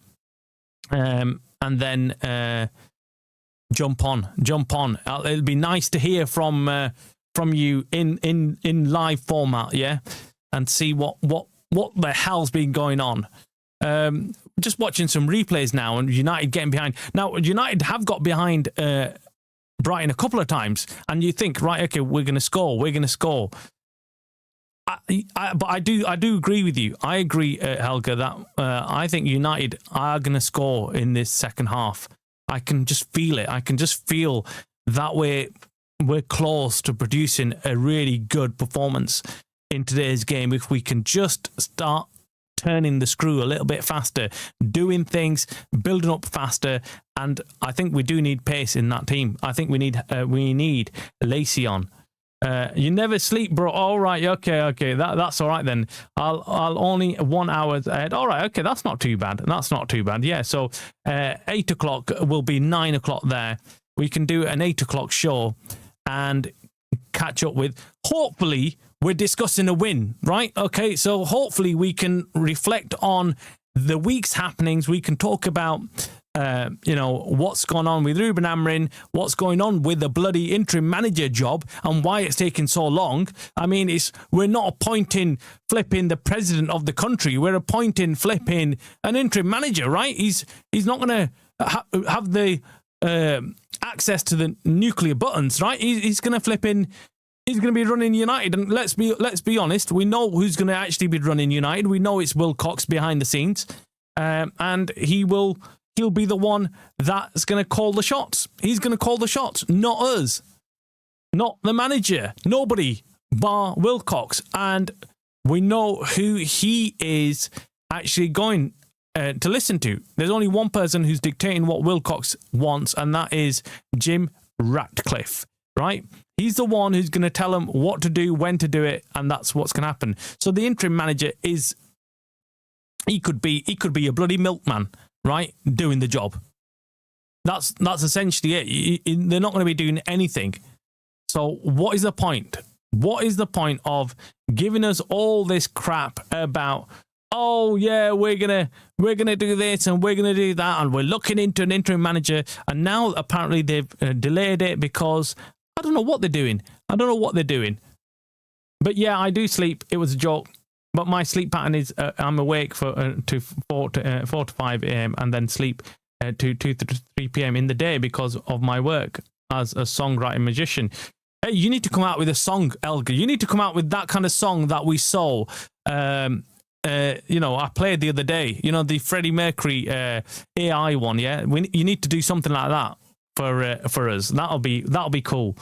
and then. Jump on. It'll be nice to hear from you in live format, yeah, and see what the hell's been going on. just watching some replays now, and United getting behind. Now, United have got behind Brighton a couple of times, and you think, right, okay, we're going to score. But I do agree with you. I agree, Helga, that I think United are going to score in this second half. I can just feel it. I can just feel that we're close to producing a really good performance in today's game if we can just start turning the screw a little bit faster, doing things, building up faster, and I think we do need pace in that team. I think we need Lacey on. You never sleep, bro. All right, okay. That's all right then. I'll only 1 hour ahead. All right, okay. That's not too bad. Yeah. So 8 o'clock will be 9 o'clock there. We can do an 8 o'clock show and catch up with. Hopefully, we're discussing a win, right? Okay. So hopefully we can reflect on the week's happenings. We can talk about what's going on with Ruben Amorim, what's going on with the bloody interim manager job and why it's taking so long. I mean, we're not appointing flipping the president of the country. We're appointing flipping an interim manager, right? He's not going to have the access to the nuclear buttons, right? He's going to he's going to be running United, and let's be honest, we know who's going to actually be running United. We know it's Wilcox behind the scenes, and he'll be the one that's going to call the shots. He's going to call the shots, not us, not the manager, nobody bar Wilcox. And we know who he is actually going to listen to. There's only one person who's dictating what Wilcox wants, and that is Jim Ratcliffe, right? He's the one who's going to tell him what to do, when to do it, and that's what's going to happen. So the interim manager he could be a bloody milkman, right, doing the job. That's essentially it. They're not going to be doing anything. So what is the point? What is the point of giving us all this crap about, oh yeah, we're gonna do this and we're gonna do that and we're looking into an interim manager, and now apparently they've delayed it because I don't know what they're doing. But yeah, I do sleep. It was a joke. But my sleep pattern is I'm awake to 4 to 5 a.m. and then sleep to 2 to 3 p.m. in the day because of my work as a songwriting magician. Hey, you need to come out with a song, Elgar. You need to come out with that kind of song that we saw. I played the other day. The Freddie Mercury AI one. Yeah, you need to do something like that for us. That'll be cool.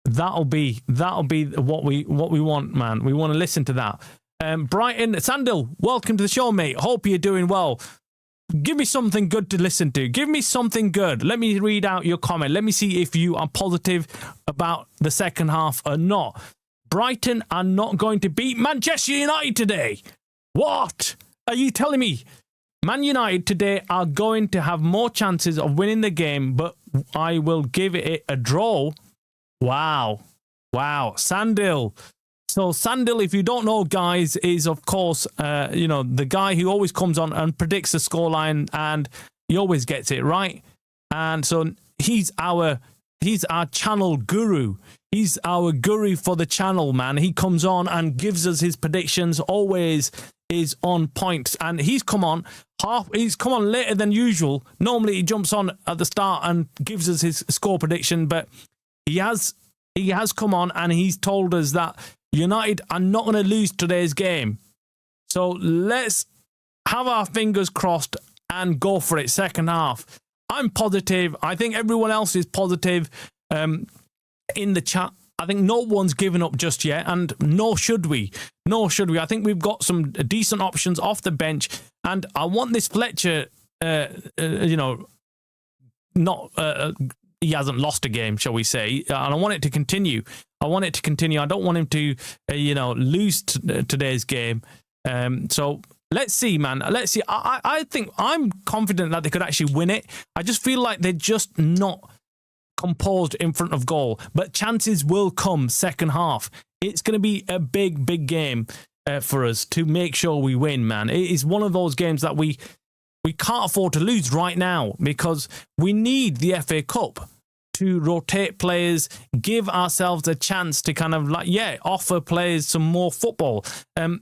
That'll be what we want, man. We want to listen to that. Brighton, Sandil, welcome to the show, mate. Hope you're doing well. Give me something good to listen to. Give me something good. Let me read out your comment. Let me see if you are positive about the second half or not. Brighton are not going to beat Manchester United today. What are you telling me? Man United today are going to have more chances of winning the game, but I will give it a draw. Wow. Sandil. So Sandil, if you don't know, guys, is of course, the guy who always comes on and predicts the scoreline, and he always gets it right. And so he's our channel guru. He's our guru for the channel, man. He comes on and gives us his predictions. Always is on point, and he's come on later than usual. Normally he jumps on at the start and gives us his score prediction, but he has come on and he's told us that United are not going to lose today's game. So let's have our fingers crossed and go for it second half. I'm positive. I think everyone else is positive in the chat. I think no one's given up just yet, and nor should we. I think we've got some decent options off the bench, and I want this Fletcher, he hasn't lost a game, shall we say, and I want it to continue. I don't want him to, lose today's game. So let's see, man. Let's see. I think I'm confident that they could actually win it. I just feel like they're just not composed in front of goal. But chances will come second half. It's going to be a big, big game for us to make sure we win, man. It is one of those games that we can't afford to lose right now because we need the FA Cup to rotate players, give ourselves a chance to kind of offer players some more football. And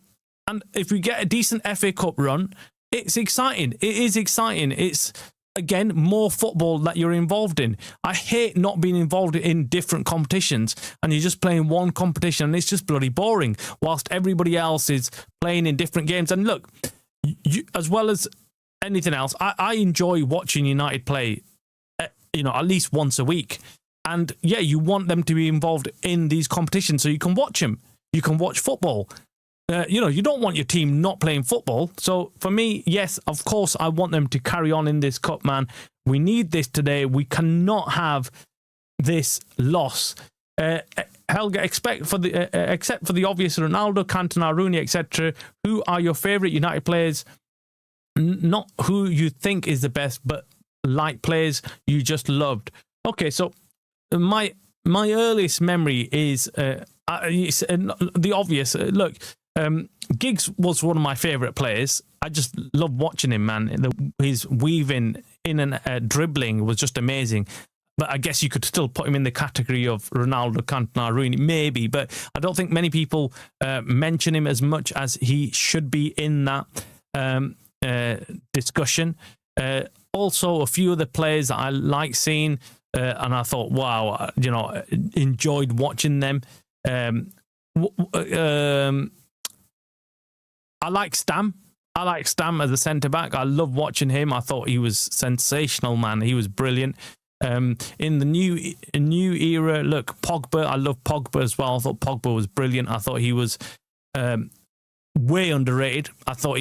if we get a decent FA Cup run, It's exciting. It is exciting. It's, again, more football that you're involved in. I hate not being involved in different competitions and you're just playing one competition and it's just bloody boring whilst everybody else is playing in different games. And look, as well as anything else, I enjoy watching United play, at least once a week. And yeah, you want them to be involved in these competitions so you can watch them. You can watch football. You don't want your team not playing football. So for me, yes, of course, I want them to carry on in this cup, man. We need this today. We cannot have this loss. Helga, except for the obvious Ronaldo, Cantona, Rooney, etc., who are your favourite United players? Not who you think is the best, but like players you just loved. Okay, so my earliest memory is the obvious. Look, Giggs was one of my favourite players. I just love watching him, man. His weaving in and dribbling was just amazing. But I guess you could still put him in the category of Ronaldo, Cantona, Rooney, maybe. But I don't think many people mention him as much as he should be in that discussion. Also, a few of the players that I like seeing, and I thought, wow, enjoyed watching them. I like Stam. I like Stam as a centre-back. I love watching him. I thought he was sensational, man. He was brilliant. In the new era, look, Pogba, I love Pogba as well. I thought Pogba was brilliant. I thought he was way underrated. I thought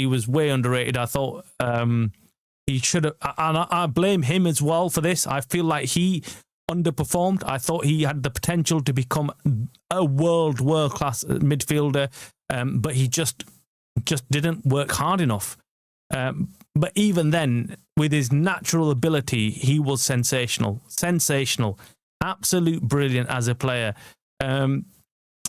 he should have, and I blame him as well for this. I feel like he underperformed. I thought he had the potential to become a world-class midfielder, but he just didn't work hard enough. But even then, with his natural ability, he was sensational, absolute brilliant as a player.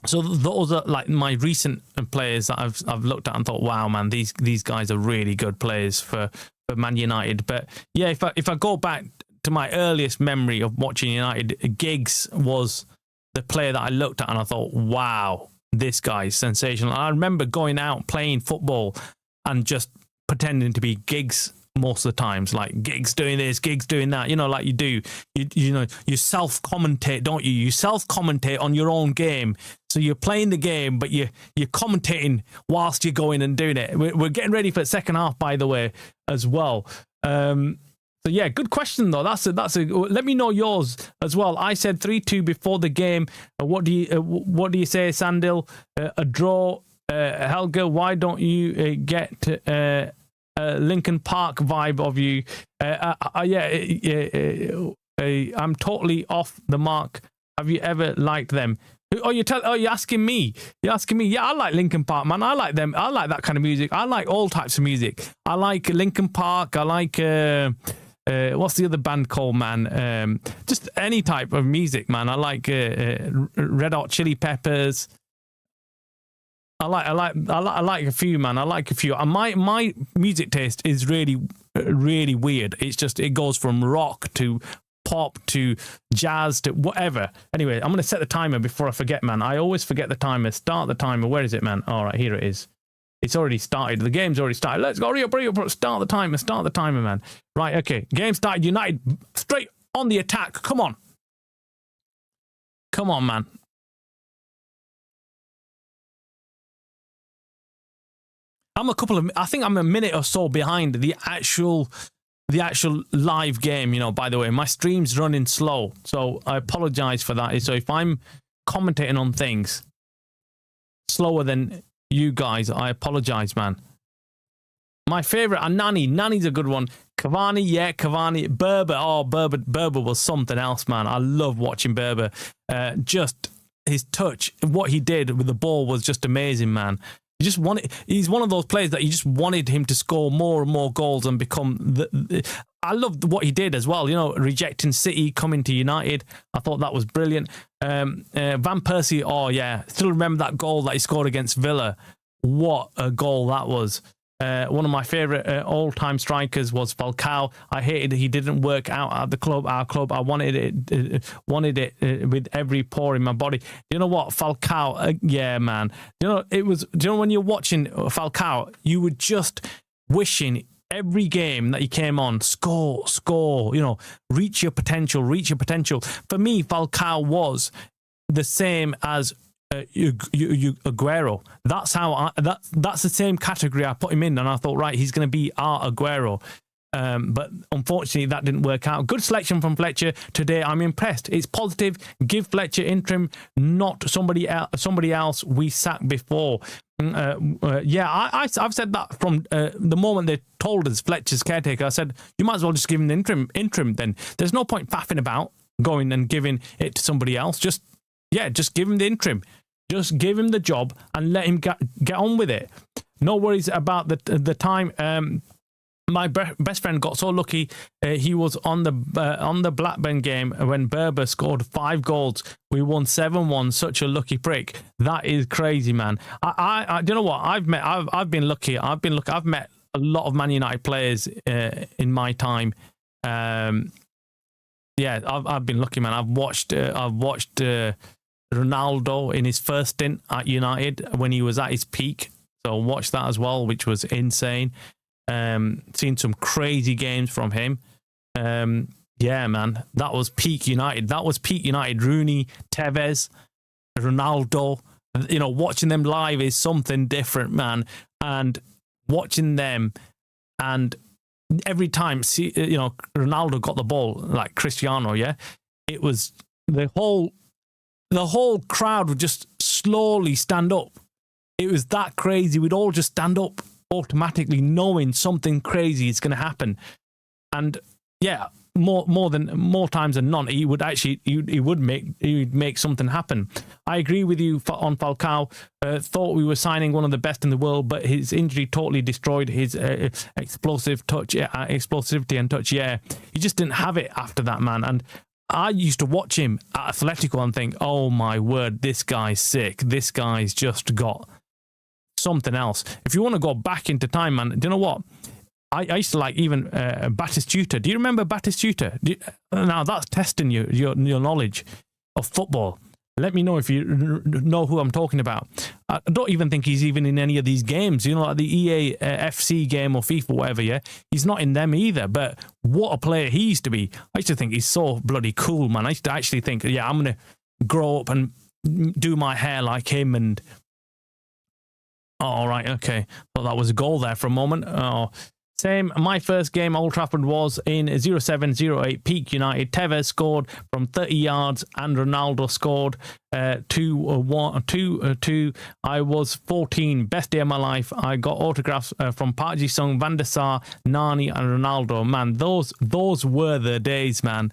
So those are like my recent players that I've looked at and thought, wow, man, these guys are really good players for Man United. But yeah, if I go back to my earliest memory of watching United, Giggs was the player that I looked at and I thought, wow, this guy is sensational. I remember going out playing football and just pretending to be Giggs most of the times, like Giggs doing this, Giggs doing that, like you do. You self-commentate, don't you? You self-commentate on your own game. So you're playing the game, but you're commentating whilst you're going and doing it. We're getting ready for the second half, by the way, as well. So yeah, good question though. That's a. Let me know yours as well. I said 3-2 before the game. What do you say, Sandil? A draw. Helga, why don't you get Lincoln Park vibe of you? I'm totally off the mark. Have you ever liked them? You're asking me. Yeah, I like Linkin Park, man. I like them. I like that kind of music. I like all types of music. I like Linkin Park. I like what's the other band called, man? Just any type of music, man. I like Red Hot Chili Peppers. I like a few, man. I like a few. And my music taste is really, really weird. It's just, it goes from rock to pop to jazz to whatever. Anyway, I'm going to set the timer before I forget, man. I always forget the timer. Start the timer. Where is it, man? All right, here it is. It's already started. The game's already started. Let's go. Hurry up. Start the timer, man. Right, okay. Game started. United straight on the attack. Come on, man. I think I'm a minute or so behind the actual live game, by the way. My stream's running slow, so I apologize for that. So if I'm commentating on things slower than you guys, I apologize, man. My favorite, Nani's a good one. Cavani. Berber was something else, man. I love watching Berber. Just his touch, what he did with the ball was just amazing, man. He's one of those players that you just wanted him to score more and more goals and become I loved what he did as well, rejecting City, coming to United. I thought that was brilliant. Van Persie, oh yeah, still remember that goal that he scored against Villa. What a goal that was. One of my favourite all-time strikers was Falcao. I hated that he didn't work out at our club. I wanted it with every pore in my body. You know what, Falcao? Yeah, man. It was. When you're watching Falcao, you would just wishing every game that he came on, score, reach your potential. For me, Falcao was the same as Aguero. That's the same category I put him in, and I thought, right, he's going to be our Aguero. But unfortunately, that didn't work out. Good selection from Fletcher today. I'm impressed. It's positive. Give Fletcher interim, not somebody else we sacked before. I've said that from the moment they told us Fletcher's caretaker. I said, you might as well just give him the interim then. There's no point faffing about going and giving it to somebody else. Just give him the interim. Just give him the job and let him get on with it. No worries about the time. My best friend got so lucky. He was on the Blackburn game when Berber scored 5 goals. We won 7-1. Such a lucky prick. That is crazy, man. I you know what? I've been lucky. I've met a lot of Man United players in my time. I've been lucky, man. I've watched Ronaldo in his first stint at United when he was at his peak. So watched that as well, which was insane. Seen some crazy games from him. Man, that was peak United. Rooney, Tevez, Ronaldo. Watching them live is something different, man. And watching them, and every time, Ronaldo got the ball, like Cristiano, it was the whole crowd would just slowly stand up. It was that crazy. We'd all just stand up automatically, knowing something crazy is going to happen. And more times than not, he would make something happen. I agree with you on Falcao. Thought we were signing one of the best in the world, but his injury totally destroyed his explosivity and touch. He just didn't have it after that, man. And I used to watch him at Atletico and think, oh my word, this guy's sick. This guy's just got something else. If you want to go back into time, man, do you know what? I used to like even Batistuta. Do you remember Batistuta? Now that's testing your knowledge of football. Let me know if you know who I'm talking about. I don't even think he's even in any of these games. Like the EA FC game or FIFA, whatever. He's not in them either. But what a player he used to be. I used to think he's so bloody cool, man. I used to actually think, I'm going to grow up and do my hair like him and. Oh, right, okay. Thought that was a goal there for a moment. Oh, same. My first game, Old Trafford, was in 07-08 peak United. Tevez scored from 30 yards and Ronaldo scored 2-2. I was 14. Best day of my life. I got autographs from Park Ji-sung, Van der Sar, Nani and Ronaldo. Man, those were the days, man.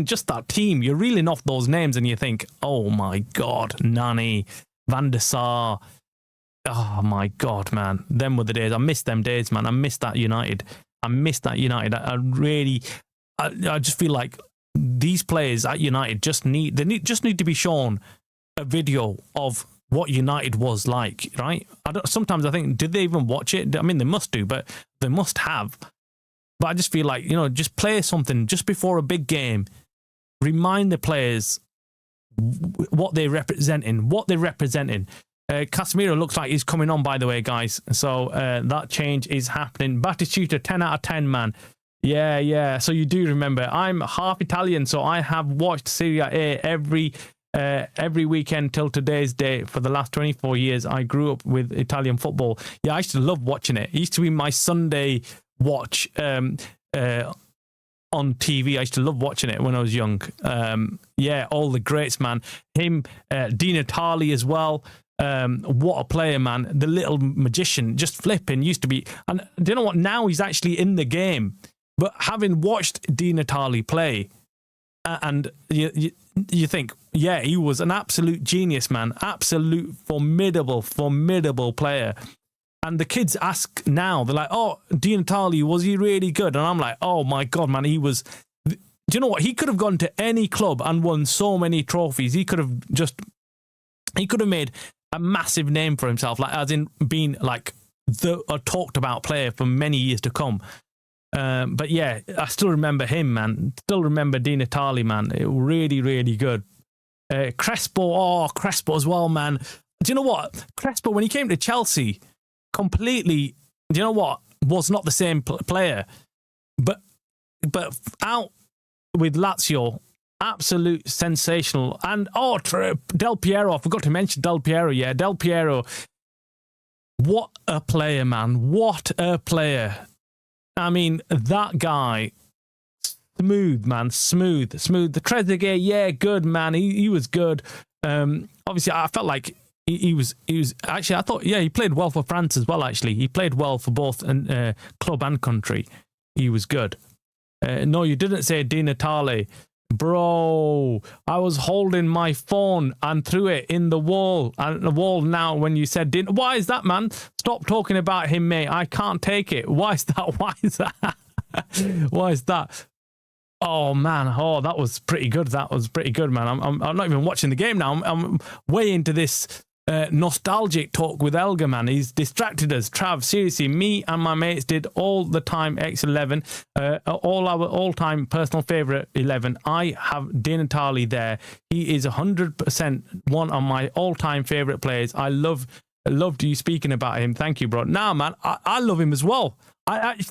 Just that team. You're reeling off those names and you think, oh my God, Nani, Van der Sar. Oh my God, man. Them were the days. I miss them days, man. I miss that United. I just feel like these players at United just need to be shown a video of what United was like, right? Sometimes I think, did they even watch it? I mean, they must do, but they must have. But I just feel like, just play something just before a big game. Remind the players what they're representing. Casemiro looks like he's coming on, by the way, guys. So that change is happening. Batistuta, 10 out of 10, man. Yeah. So you do remember. I'm half Italian, so I have watched Serie A every weekend till today's day for the last 24 years. I grew up with Italian football. Yeah, I used to love watching it. It used to be my Sunday watch on TV. I used to love watching it when I was young. All the greats, man. Him, Di Natale as well. What a player, man. The little magician, just flipping, used to be. And do you know what? Now he's actually in the game. But having watched Di Natale play, and you think, he was an absolute genius, man. Absolute formidable player. And the kids ask now, they're like, oh, Di Natale, was he really good? And I'm like, oh my God, man, he was. Do you know what? He could have gone to any club and won so many trophies. He could have made a massive name for himself, like as in being like a talked about player for many years to come. But I still remember him, man. Still remember Di Natale, man. It was really, really good. Crespo as well, man. Do you know what? Crespo, when he came to Chelsea, completely, do you know what? was not the same player. But out with Lazio, absolute sensational. And Del Piero, I forgot to mention Del Piero. Yeah, Del Piero. What a player, man. What a player. I mean, that guy, smooth, man. Smooth. The Trezeguet, yeah, good, man. He was good. Obviously, I felt like he was actually, I thought, yeah, he played well for France as well, actually. He played well for both club and country. He was good. No, you didn't say Di Natale. Bro, I was holding my phone and threw it in the wall. And the wall now when you said Di. Why is that, man? Stop talking about him, mate. I can't take it. Why is that? Why is that? Why is that? Oh, man. Oh, that was pretty good. That was pretty good, man. I'm not even watching the game now. I'm way into this nostalgic talk with Elgar, man. He's distracted us. Trav, seriously, me and my mates did all the time X11, all our all-time personal favourite 11. I have Di Natale there. He is 100% one of my all-time favourite players. I loved you speaking about him. Thank you, bro. Nah, man, I love him as well.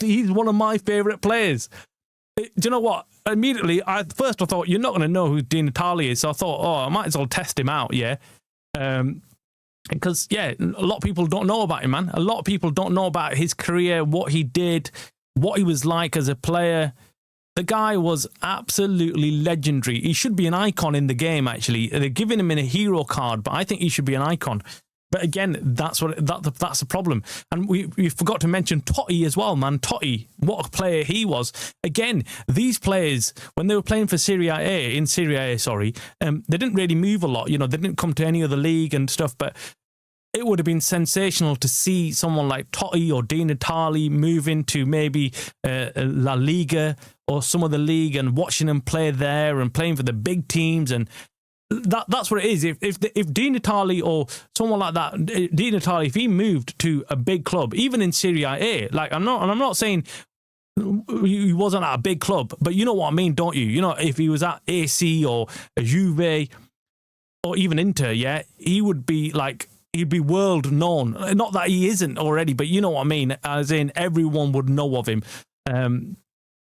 He's one of my favourite players. Do you know what? Immediately, I thought, you're not going to know who Di Natale is. So I thought, I might as well test him out, yeah? Because, yeah, a lot of people don't know about him, man. A lot of people don't know about his career, what he did, what he was like as a player. The guy was absolutely legendary. He should be an icon in the game, actually. They're giving him a hero card, but I think he should be an icon. But again, that's the problem. And we forgot to mention Totti as well, man. Totti, what a player he was. Again, these players, when they were playing for Serie A, they didn't really move a lot. You know, they didn't come to any other league and stuff, but it would have been sensational to see someone like Totti or Di Natale move into maybe La Liga or some other league and watching them play there and playing for the big teams. And that's what it is. If Di Natale or someone like that, Di Natale, if he moved to a big club, even in Serie A, like I'm not saying he wasn't at a big club, but you know what I mean, don't you? You know, if he was at AC or a Juve or even Inter, yeah, he would be like, he'd be world known. Not that he isn't already, but you know what I mean. As in, everyone would know of him.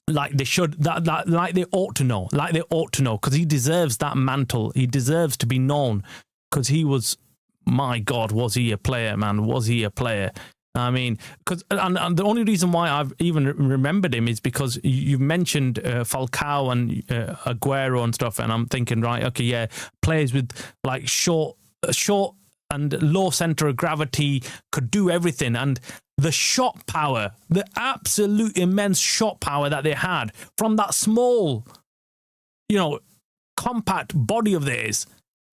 Like they should, like they ought to know, because he deserves that mantle. He deserves to be known because he was, my God, was he a player, man? Was he a player? I mean, and the only reason why I've even remembered him is because you've mentioned Falcao and Aguero and stuff, and I'm thinking, right, okay, yeah, players with like short and low center of gravity could do everything, and the shot power, the absolute immense shot power that they had from that small, compact body of theirs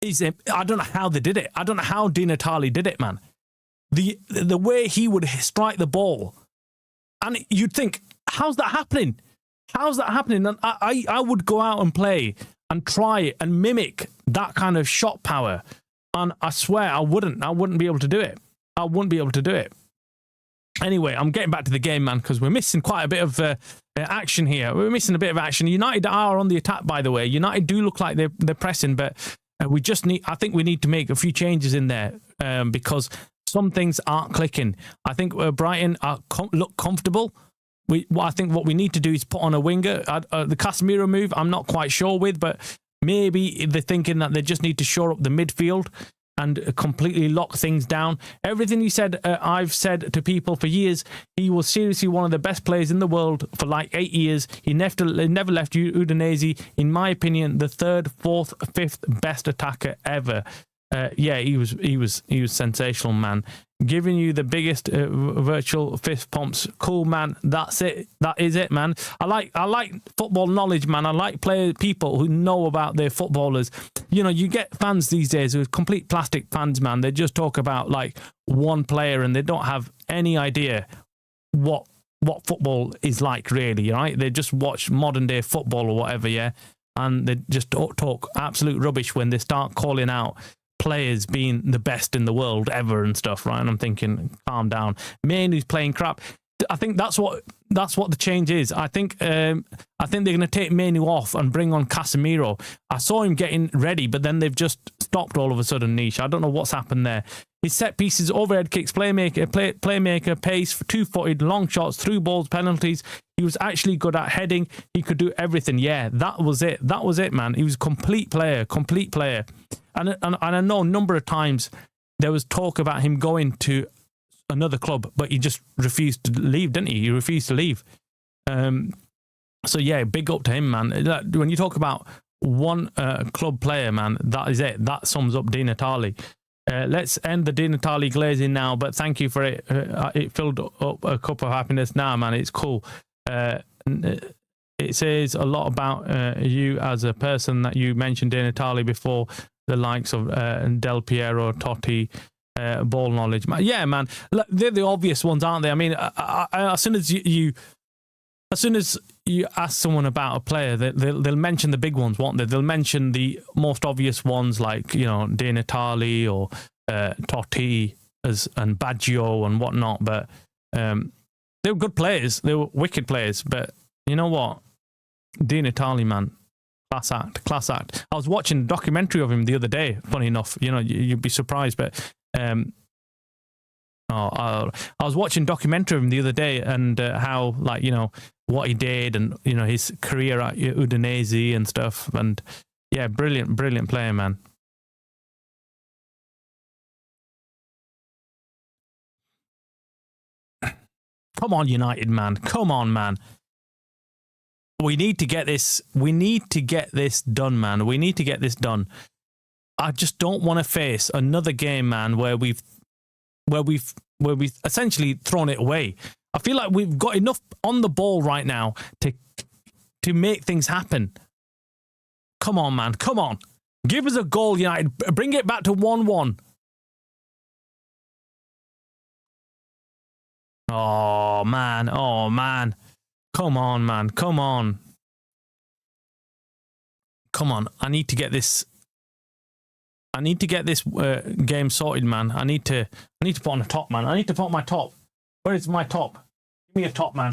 is, I don't know how they did it. I don't know how Di Natale did it, man. The way he would strike the ball, and you'd think, how's that happening? How's that happening? And I would go out and play and try and mimic that kind of shot power, and I swear I wouldn't be able to do it. I wouldn't be able to do it. Anyway, I'm getting back to the game, man, because we're missing quite a bit of action here. We're missing a bit of action. United are on the attack, by the way. United do look like they're pressing, but I think we need to make a few changes in there because some things aren't clicking. I think Brighton look comfortable. I think what we need to do is put on a winger. The Casemiro move, I'm not quite sure with, but maybe they're thinking that they just need to shore up the midfield and completely lock things down. Everything he said, I've said to people for years. He was seriously one of the best players in the world for like 8 years. He never left Udinese. In my opinion, the 3rd, 4th, 5th best attacker ever. Yeah, he was sensational, man. Giving you the biggest virtual fist pumps. Cool, man. That's it. That is it, man. I like football knowledge, man. I like people who know about their footballers. You get fans these days who are complete plastic fans, man. They just talk about like one player and they don't have any idea what football is like, really, right? They just watch modern day football or whatever, yeah, and they just talk absolute rubbish when they start calling out players being the best in the world ever and stuff, right? And I'm thinking, calm down. Mainu's playing crap. I think that's what the change is. I think they're going to take Mainu off and bring on Casemiro. I saw him getting ready, but then they've just stopped all of a sudden. Niche. I don't know what's happened there. His set pieces, overhead kicks, playmaker, pace, two-footed, long shots, through balls, penalties. He was actually good at heading. He could do everything. Yeah, that was it. That was it, man. He was a complete player. And I know a number of times there was talk about him going to another club, but he just refused to leave, didn't he? He refused to leave. So yeah, big up to him, man. When you talk about one club player, man, that is it. That sums up Di Natale. Let's end the Di Natale glazing now, but thank you for it. It filled up a cup of happiness now, man. It's cool. It says a lot about you as a person that you mentioned Di Natale before the likes of Del Piero, Totti, ball knowledge. Yeah, man. They're the obvious ones, aren't they? I mean, as soon as you ask someone about a player, they'll mention the big ones, won't they? They'll mention the most obvious ones, like, you know, Di Natale or Totti and Baggio and whatnot. But they were good players. They were wicked players. But you know what? Di Natale, man, class act. I was watching a documentary of him the other day. Funny enough, you know, you'd be surprised, but I was watching a documentary of him the other day, and how, like, you know, what he did, and, you know, his career at Udinese and stuff. And yeah, brilliant player, man. Come on, United, man. Come on, man. We need to get this. We need to get this done, man. We need to get this done. I just don't want to face another game, man, where we've essentially thrown it away. I feel like we've got enough on the ball right now to make things happen. Come on, man. Come on. Give us a goal, United. Bring it back to 1-1. Oh, man. Oh, man. Come on, man. Come on. Come on. I need to get this game sorted, man. I need to put on a top, man. I need to put on my top. Where is my top? Give me a top, man.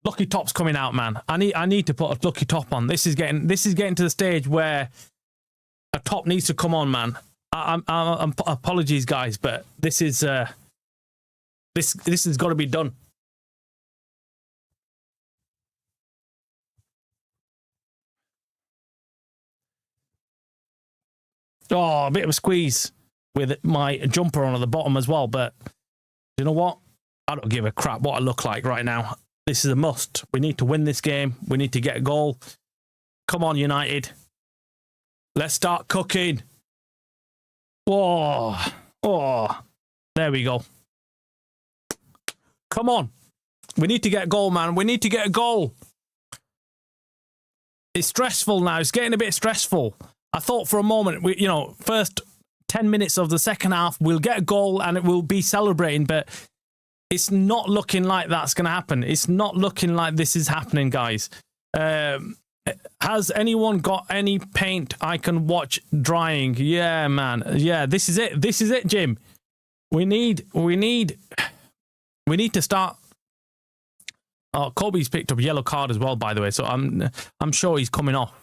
Lucky top's coming out, man. I need to put a lucky top on. This is getting to the stage where a top needs to come on, man. I'm apologies, guys, but this is this has got to be done. Oh, a bit of a squeeze with my jumper on at the bottom as well. But you know what? I don't give a crap what I look like right now. This is a must. We need to win this game. We need to get a goal. Come on, United. Let's start cooking. Oh, there we go. Come on. We need to get a goal, man. We need to get a goal. It's stressful now. It's getting a bit stressful. I thought for a moment, first 10 minutes of the second half, we'll get a goal and it will be celebrating, but it's not looking like that's going to happen. It's not looking like this is happening, guys. Has anyone got any paint I can watch drying? Yeah, man. Yeah, this is it. This is it, Jim. We need to start. Oh, Kobe's picked up a yellow card as well, by the way, so I'm sure he's coming off.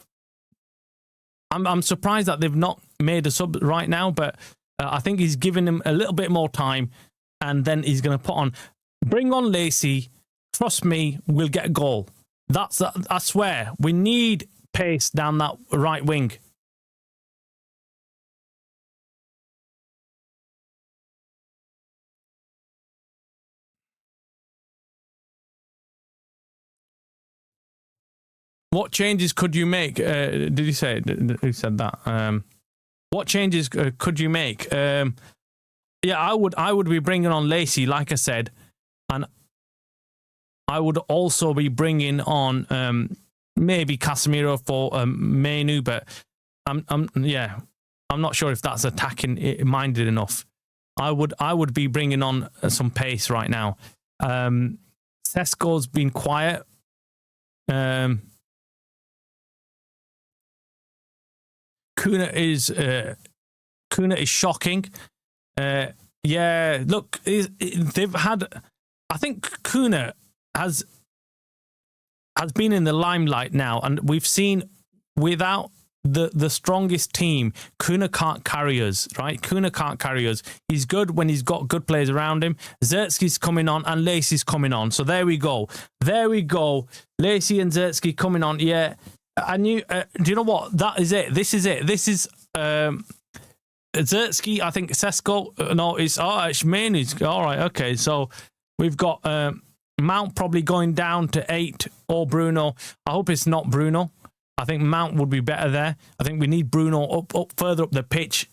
I'm surprised that they've not made a sub right now, but I think he's giving him a little bit more time, and then he's going to bring on Lacey. Trust me, we'll get a goal. I swear, we need pace down that right wing. What changes could you make? Did you say? Who said that? What changes could you make? Yeah, I would be bringing on Lacey, like I said, and I would also be bringing on maybe Casemiro for Menu, but I'm not sure if that's attacking minded enough. I would be bringing on some pace right now. Sesko's been quiet. Kuna is shocking. Yeah, look, they've had. I think Kuna has been in the limelight now, and we've seen without the strongest team. Kuna can't carry us, right? Kuna can't carry us. He's good when he's got good players around him. Zertsky's coming on and Lacey's coming on. So there we go. There we go. Lacey and Zertsky coming on. Yeah. I knew. Do you know what? That is it. This is it. This is Zertsky. I think Sesko. No, it's Shmani's. All right. Okay. So we've got Mount probably going down to 8 or Bruno. I hope it's not Bruno. I think Mount would be better there. I think we need Bruno up further up the pitch.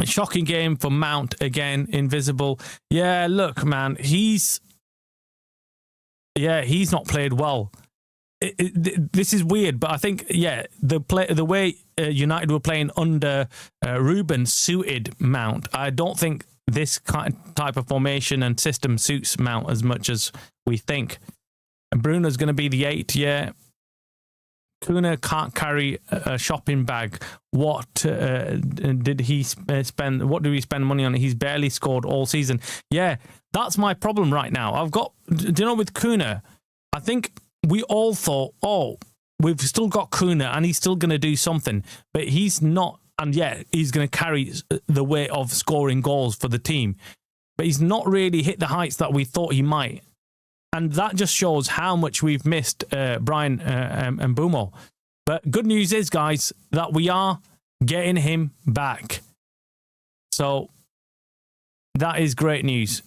A shocking game for Mount again, invisible. Yeah, look, man, he's not played well. This is weird, but I think the way United were playing under Ruben suited Mount. I don't think this type of formation and system suits Mount as much as we think. And Bruno's going to be the 8, yeah. Kuna can't carry a shopping bag. What did he spend? What did he spend money on? He's barely scored all season. Yeah, that's my problem right now. Do you know, with Kuna, I think we all thought, oh, we've still got Kuna and he's still going to do something, but he's not. And yeah, he's going to carry the weight of scoring goals for the team, but he's not really hit the heights that we thought he might. And that just shows how much we've missed Brian Mbeumo. But good news is, guys, that we are getting him back. So that is great news.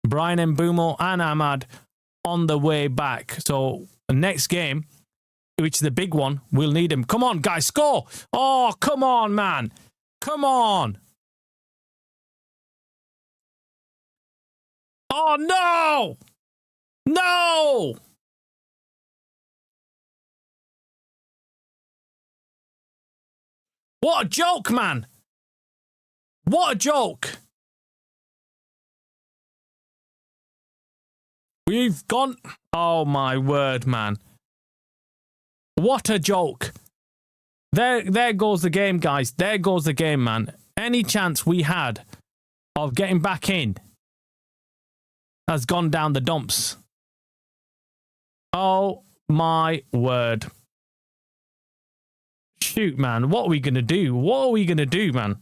Brian Mbeumo and Ahmad on the way back. So the next game, which is the big one, we'll need him. Come on, guys, score! Oh, come on, man. Come on. Oh, no! No! What a joke, man! What a joke! We've gone... Oh, my word, man. What a joke. There goes the game, guys. There goes the game, man. Any chance we had of getting back in has gone down the dumps. Oh, my word. Shoot, man. What are we going to do? What are we going to do, man?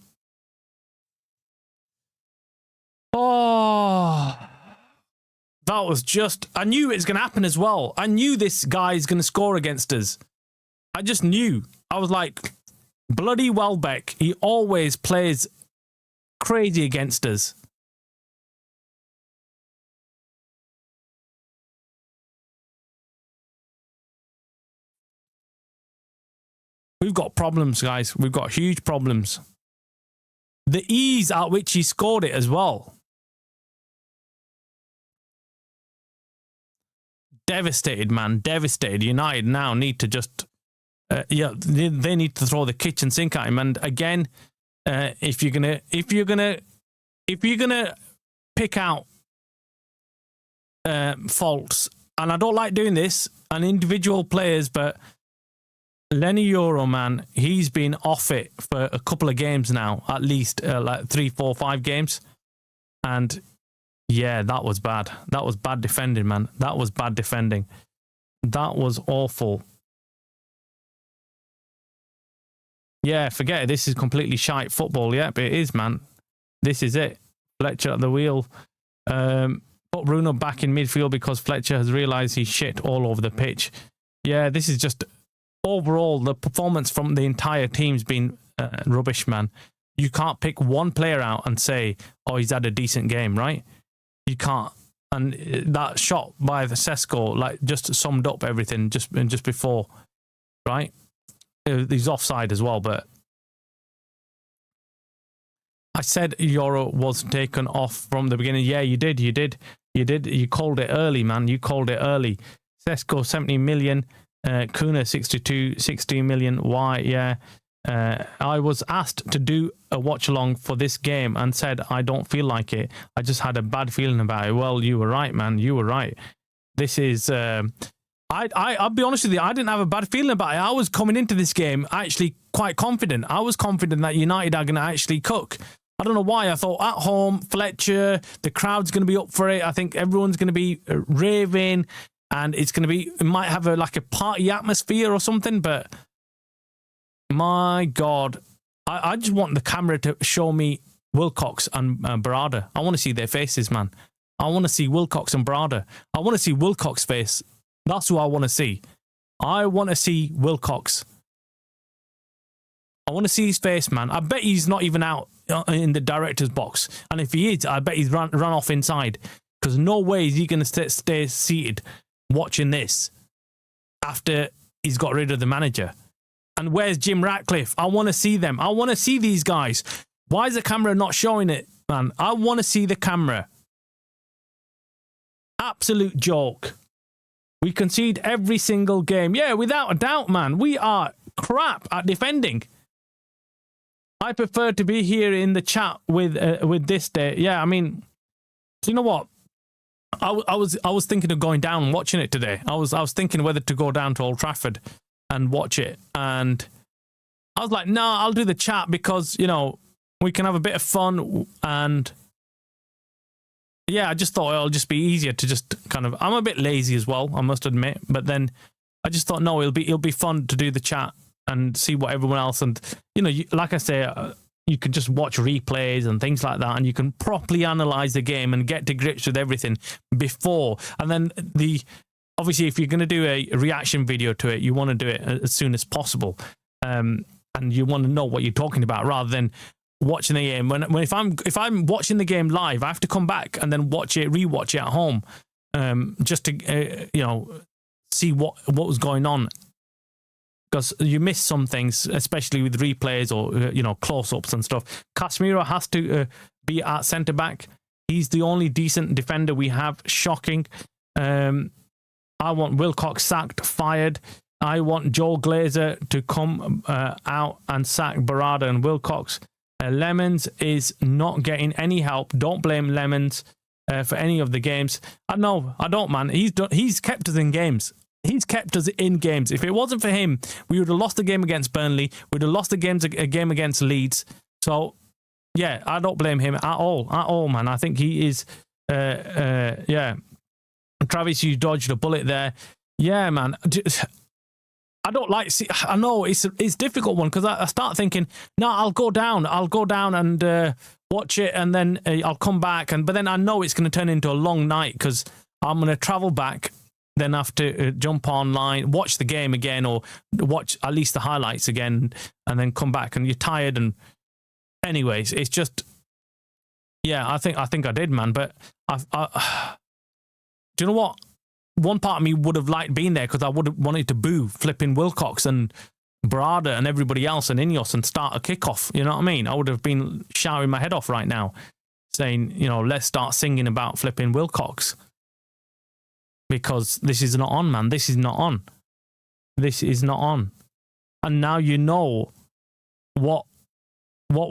Oh, that was just... I knew it was going to happen as well. I knew this guy is going to score against us. I just knew. I was like, bloody Welbeck. He always plays crazy against us. We've got problems, guys. We've got huge problems. The ease at which he scored it as well. Devastated, man. Devastated. United now need to just... they need to throw the kitchen sink at him. And again, if you're gonna pick out faults, and I don't like doing this on individual players, but Lenny Euro, man, he's been off it for a couple of games now, at least like 3, 4, 5 games, and yeah, that was bad. That was bad defending, man. That was bad defending. That was awful. Yeah, forget it. This is completely shite football. Yeah, but it is, man. This is it. Fletcher at the wheel. Put Bruno back in midfield because Fletcher has realised he's shit all over the pitch. Yeah, this is just... Overall, the performance from the entire team's been rubbish, man. You can't pick one player out and say, oh, he's had a decent game, right? You can't. And that shot by the Sesko, like, just summed up everything just before, right? He's offside as well, but I said Euro was taken off from the beginning. Yeah, you did. You called it early, man. You called it early. Sesko, 70 million. Kuna, 60 million. Why? Yeah. I was asked to do a watch-along for this game and said, I don't feel like it. I just had a bad feeling about it. Well, you were right, man. You were right. This is... I'll be honest with you, I didn't have a bad feeling about it. I was coming into this game actually quite confident. I was confident that United are going to actually cook. I don't know why. I thought at home, Fletcher, the crowd's going to be up for it. I think everyone's going to be raving. and it's going to be, it might have like a party atmosphere or something, but my God, I just want the camera to show me Wilcox and Barada. I want to see their faces, man. I want to see Wilcox and Barada. I want to see Wilcox's face. That's who I want to see. I want to see Wilcox. I want to see his face, man. I bet he's not even out in the director's box. And if he is, I bet he's run off inside. Because no way is he going to stay seated watching this after he's got rid of the manager. And where's Jim Ratcliffe? I want to see them. I want to see these guys. Why is the camera not showing it, man? I want to see the camera. Absolute joke. We concede every single game. Yeah, without a doubt, man. We are crap at defending. I prefer to be here in the chat with this day. Yeah, I mean, do you know what? I was thinking of going down and watching it today. I was thinking whether to go down to Old Trafford and watch it, and I was like, no, I'll do the chat because, you know, we can have a bit of fun. And yeah, I just thought it'll just be easier to just kind of, I'm a bit lazy as well, I must admit, but then I just thought, no, it'll be fun to do the chat and see what everyone else, and you know, like I say, you can just watch replays and things like that, and you can properly analyze the game and get to grips with everything before. And then obviously, if you're going to do a reaction video to it, you want to do it as soon as possible, and you want to know what you're talking about rather than watching the game. If I'm watching the game live, I have to come back and then rewatch it at home, just to you know, see what was going on. Because you miss some things, especially with replays or you know, close-ups and stuff. Casemiro has to be at centre back. He's the only decent defender we have. Shocking. I want Wilcox sacked, fired. I want Joel Glazer to come out and sack Barada and Wilcox. Lemons is not getting any help. Don't blame Lemons for any of the games. I don't, man. He's kept us in games. He's kept us in games. If it wasn't for him, we would have lost the game against Burnley. We'd have lost a game against Leeds. So, yeah, I don't blame him at all, man. I think he is, yeah. Travis, you dodged a bullet there. Yeah, man. I don't like. I know it's a difficult one because I start thinking, no, I'll go down and watch it, and then I'll come back, but then I know it's going to turn into a long night because I'm going to travel back, then have to jump online, watch the game again, or watch at least the highlights again, and then come back, and you're tired. And anyways, it's just, yeah, I think I did, man. But do you know what? One part of me would have liked being there because I would have wanted to boo flipping Wilcox and Barada and everybody else and Ineos and start a kickoff. You know what I mean? I would have been shouting my head off right now, saying, you know, let's start singing about flipping Wilcox. Because this is not on, man. This is not on. This is not on. And now you know what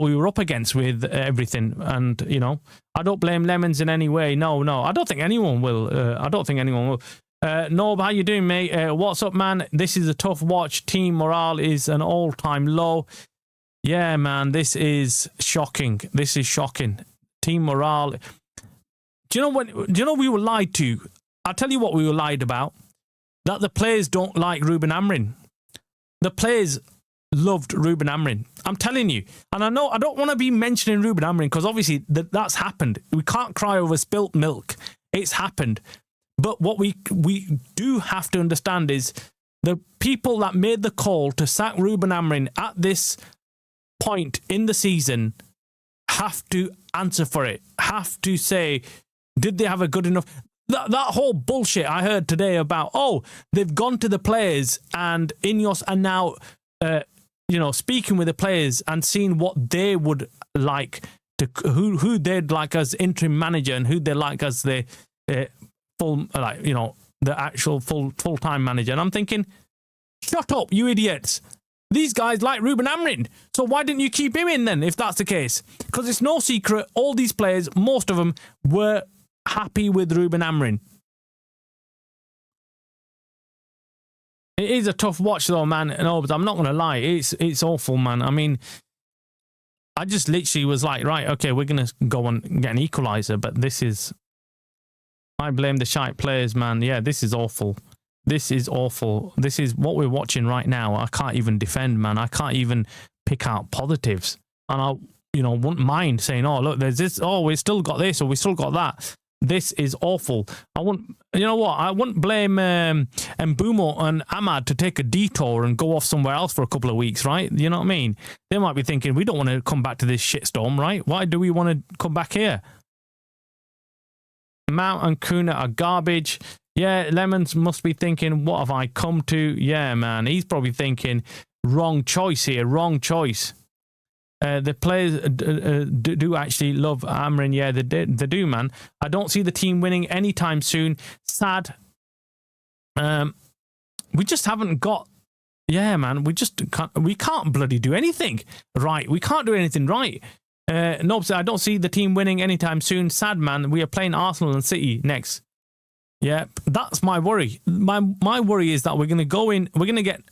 we were up against with everything. And, you know, I don't blame Lemons in any way. No. I don't think anyone will. Norb, how you doing, mate? What's up, man? This is a tough watch. Team morale is an all-time low. Yeah, man, this is shocking. This is shocking. Team morale. Do you know we were lied to? I'll tell you what we were lied about. That the players don't like Ruben Amorim. The players loved Ruben Amorim. I'm telling you. And I know I don't want to be mentioning Ruben Amorim because obviously that's happened. We can't cry over spilt milk. It's happened. But what we do have to understand is the people that made the call to sack Ruben Amorim at this point in the season have to answer for it. Have to say, did they have a good enough... That whole bullshit I heard today about, they've gone to the players and Ineos are now, speaking with the players and seeing what they would like, who they'd like as interim manager and who they'd like as the the actual full-time manager. And I'm thinking, shut up, you idiots. These guys like Ruben Amorim. So why didn't you keep him in then, if that's the case? Because it's no secret, all these players, most of them were happy with Ruben Amorim. It is a tough watch though, man. No, but I'm not going to lie. It's awful, man. I mean, I just literally was like, right, okay, we're going to go and get an equaliser, but this is I blame the shite players, man. Yeah, this is awful. This is awful. This is what we're watching right now. I can't even defend, man. I can't even pick out positives. And I, wouldn't mind saying, oh, look, there's this. Oh, we still got this or we still got that. This is awful. I wouldn't, I wouldn't blame Mbumo and Ahmad to take a detour and go off somewhere else for a couple of weeks, right? You know what I mean? They might be thinking, we don't want to come back to this shitstorm, right? Why do we want to come back here? Mount and Kuna are garbage. Yeah, Lemons must be thinking, what have I come to? Yeah, man. He's probably thinking, wrong choice here, wrong choice. The players do actually love Amrin. Yeah, they do, man. I don't see the team winning anytime soon. Sad. We just haven't got... Yeah, man. We can't bloody do anything right. We can't do anything right. No, I don't see the team winning anytime soon. Sad, man. We are playing Arsenal and City next. Yeah, that's my worry. My worry is that we're going to go in... We're going to get...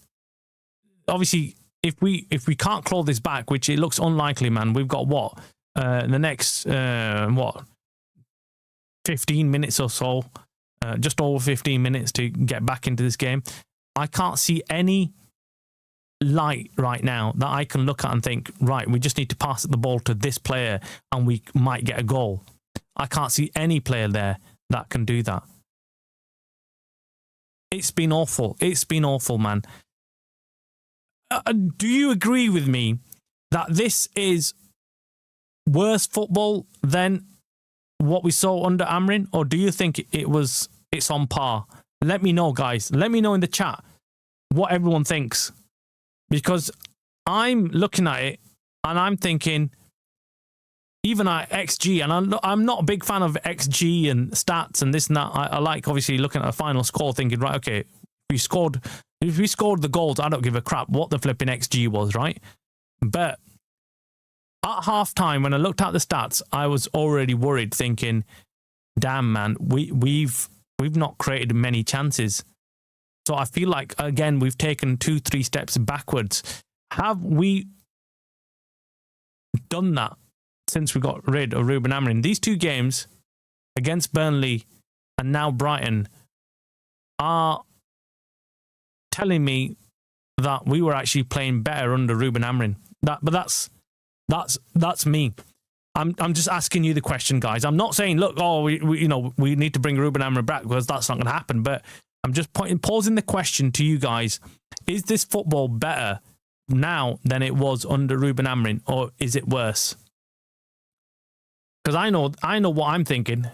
Obviously... If we can't claw this back, which it looks unlikely, man, we've got the next 15 minutes or so, just over 15 minutes to get back into this game. I can't see any light right now that I can look at and think, right, we just need to pass the ball to this player and we might get a goal. I can't see any player there that can do that. It's been awful. It's been awful, man. Do you agree with me that this is worse football than what we saw under Amrin, or do you think it's on par? Let me know, guys. Let me know in the chat what everyone thinks, because I'm looking at it and I'm thinking, even at XG, and I'm not a big fan of XG and stats and this and that. I like obviously looking at a final score, thinking, right, okay, if we scored the goals, I don't give a crap what the flipping XG was, right? But at half time, when I looked at the stats, I was already worried, thinking, damn, man, we've not created many chances. So I feel like, again, we've taken 2-3 steps backwards. Have we done that since we got rid of Ruben Amorim? These two games against Burnley and now Brighton are telling me that we were actually playing better under Ruben Amorim. But that's me. I'm just asking you the question, guys. I'm not saying, look, we need to bring Ruben Amorim back, because that's not going to happen. But I'm just posing the question to you guys: is this football better now than it was under Ruben Amorim, or is it worse? Because I know what I'm thinking.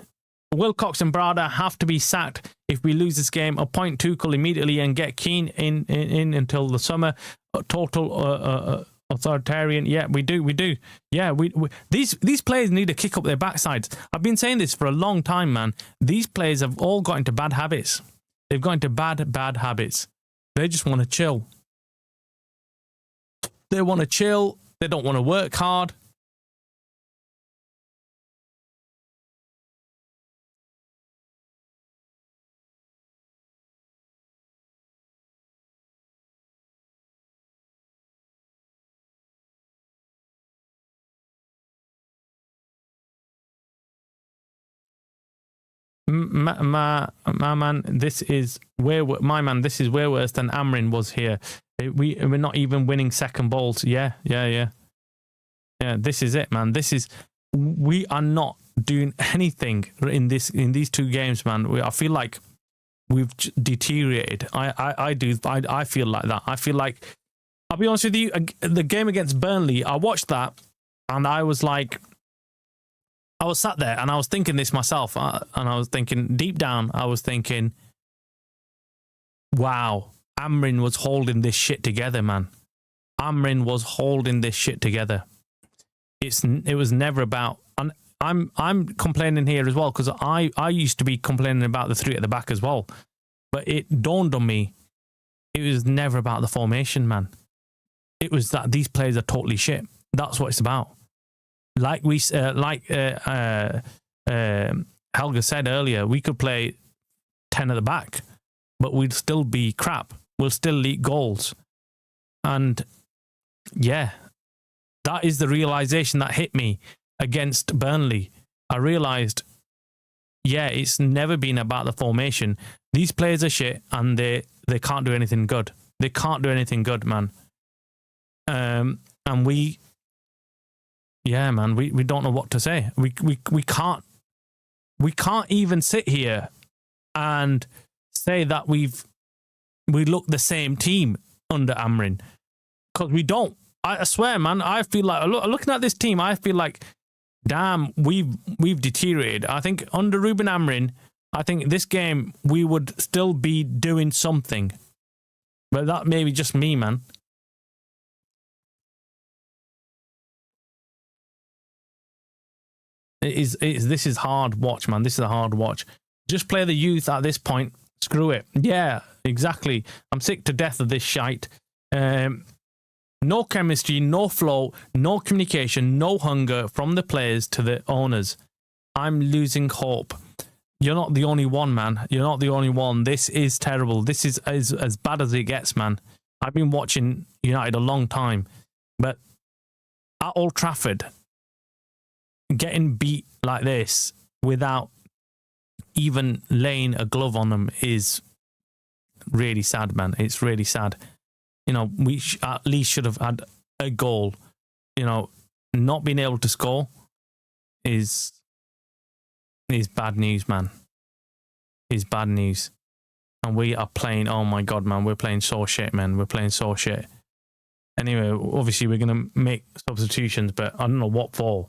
Wilcox and Brada have to be sacked if we lose this game. Appoint Tuchel immediately and get Keane in until the summer. Total authoritarian. Yeah, we do. Yeah, these players need to kick up their backsides. I've been saying this for a long time, man. These players have all got into bad habits. They've got into bad habits. They just want to chill. They want to chill. They don't want to work hard. My man, this is way worse than Amrin was here. We're not even winning second balls. Yeah. This is it, man. We are not doing anything in these two games, man. I feel like we've deteriorated. I feel like that. I feel like, I'll be honest with you, the game against Burnley, I watched that and I was like, I was sat there and I was thinking this myself, and I was thinking deep down, I was thinking, wow, Amrin was holding this shit together, man. Amrin was holding this shit together. It was never about, and I'm complaining here as well, because I used to be complaining about the three at the back as well, but it dawned on me, it was never about the formation, man. It was that these players are totally shit. That's what it's about. Like Helga said earlier, we could play 10 at the back, but we'd still be crap. We'll still leak goals. And yeah, that is the realization that hit me against Burnley. I realized yeah, it's never been about the formation. These players are shit, and they can't do anything good. They can't do anything good, man. And we, yeah, man, we don't know what to say. We can't even sit here and say that we look the same team under Amrin, because we don't. I swear, man. I feel like looking at this team, I feel like, damn, we've deteriorated. I think under Ruben Amrin, I think this game we would still be doing something, but that may be just me, man. This is hard watch, man. This is a hard watch. Just play the youth at this point. Screw it. Yeah, exactly. I'm sick to death of this shite. No chemistry, no flow, no communication, no hunger from the players to the owners. I'm losing hope. You're not the only one, man. You're not the only one. This is terrible. This is as bad as it gets, man. I've been watching United a long time, but at Old Trafford, getting beat like this without even laying a glove on them is really sad, man. It's really sad. You know, we at least should have had a goal. You know, not being able to score is bad news, man. Is bad news. And we are playing, oh my God, man, we're playing so shit, man. We're playing so shit. Anyway, obviously we're going to make substitutions, but I don't know what for.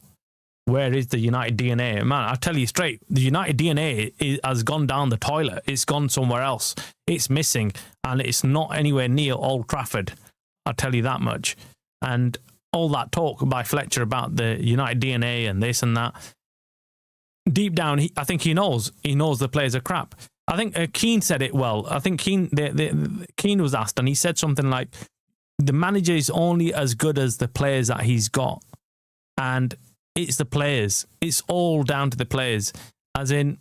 Where is the United DNA? Man, I tell you straight, the United DNA has gone down the toilet. It's gone somewhere else. It's missing, and it's not anywhere near Old Trafford. I'll tell you that much. And all that talk by Fletcher about the United DNA and this and that, deep down, I think he knows. He knows the players are crap. I think Keane said it well. I think Keane was asked, and he said something like, the manager is only as good as the players that he's got. And it's the players. It's all down to the players. As in,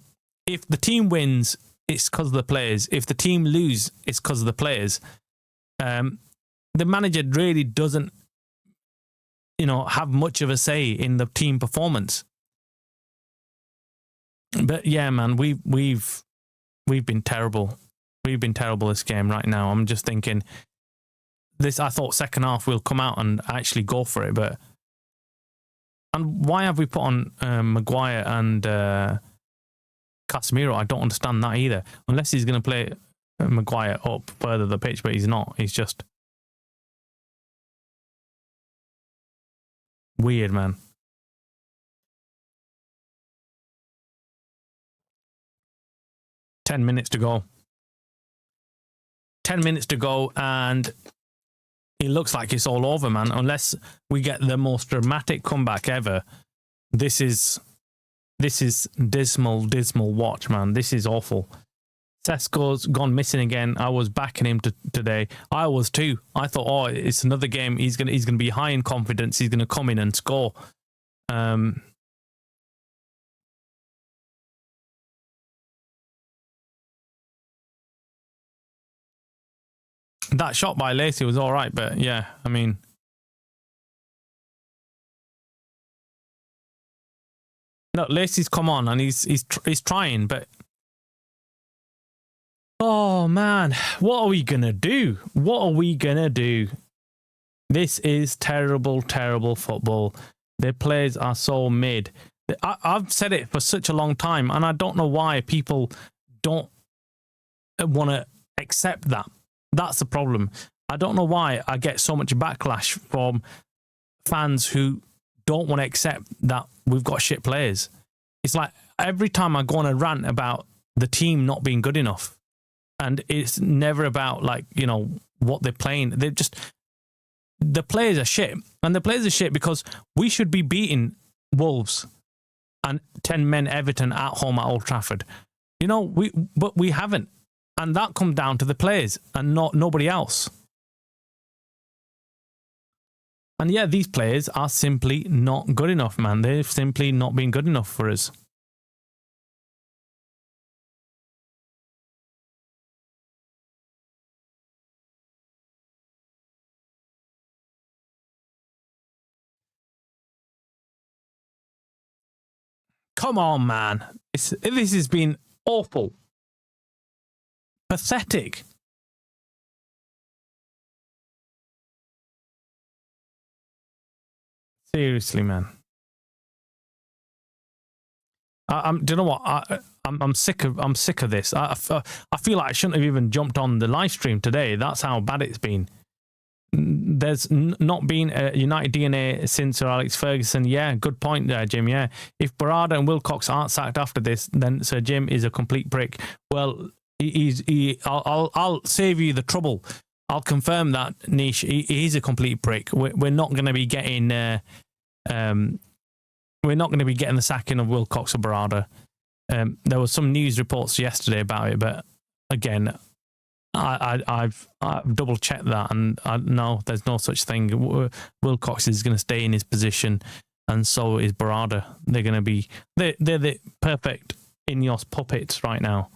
if the team wins, it's because of the players. If the team lose, it's because of the players. The manager really doesn't, have much of a say in the team performance. But yeah, man, we've been terrible. We've been terrible this game right now. I'm just thinking this. I thought second half we'll come out and actually go for it, but. And why have we put on Maguire and Casemiro? I don't understand that either. Unless he's going to play Maguire up further the pitch, but he's not. He's just weird, man. Ten minutes to go. 10 minutes to go, and it looks like it's all over, man. Unless we get the most dramatic comeback ever. This is dismal watch, man. This is awful. Sesko's gone missing again. I was backing him today. I was too. I thought, oh, it's another game. He's gonna be high in confidence. He's gonna come in and score. That shot by Lacey was all right, but yeah, I mean, no, Lacey's come on and he's trying, but oh man, what are we gonna do? What are we gonna do? This is terrible football. Their players are so mid. I've said it for such a long time, and I don't know why people don't want to accept that. That's the problem. I don't know why I get so much backlash from fans who don't want to accept that we've got shit players. It's like every time I go on a rant about the team not being good enough, and it's never about what they're playing. The players are shit, and the players are shit because we should be beating Wolves and 10 men Everton at home at Old Trafford. But we haven't. And that comes down to the players and nobody else. And yeah, these players are simply not good enough, man. They've simply not been good enough for us. Come on, man. This has been awful. Pathetic. Seriously, man. Do you know what? I'm sick of this. I feel like I shouldn't have even jumped on the live stream today. That's how bad it's been. There's not been a United DNA since Sir Alex Ferguson. Yeah, good point there, Jim. Yeah, if Barada and Wilcox aren't sacked after this, then Sir Jim is a complete prick. Well, I'll save you the trouble. I'll confirm that, Niche. He's a complete prick. We're not going to be getting. We're not going to be getting the sacking of Wilcox or Barada. There was some news reports yesterday about it, but again, I've double checked that, and no, there's no such thing. Wilcox is going to stay in his position, and so is Barada. They're going to be they're the perfect Ineos puppets right now.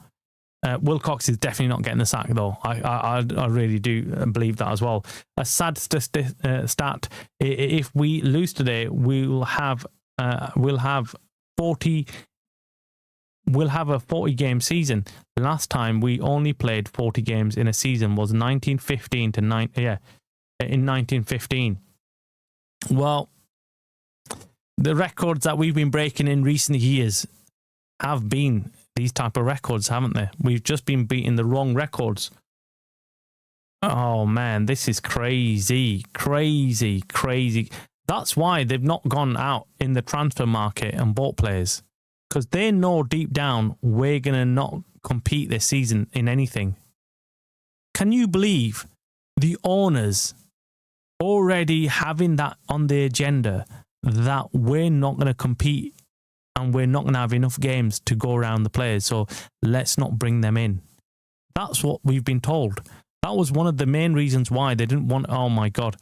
Wilcox is definitely not getting the sack though. I really do believe that as well. A sad stat: if we lose today, we'll have a 40-game season. Last time we only played 40 games in a season was 1915 to in 1915. Well, the records that we've been breaking in recent years have been these type of records, haven't they? We've just been beating the wrong records. Oh man, this is crazy. That's why they've not gone out in the transfer market and bought players, because they know deep down we're going to not compete this season in anything. Can you believe the owners already having that on the agenda, that we're not going to compete and we're not going to have enough games to go around the players, so let's not bring them in? That's what we've been told. That was one of the main reasons why they didn't want... Oh my God.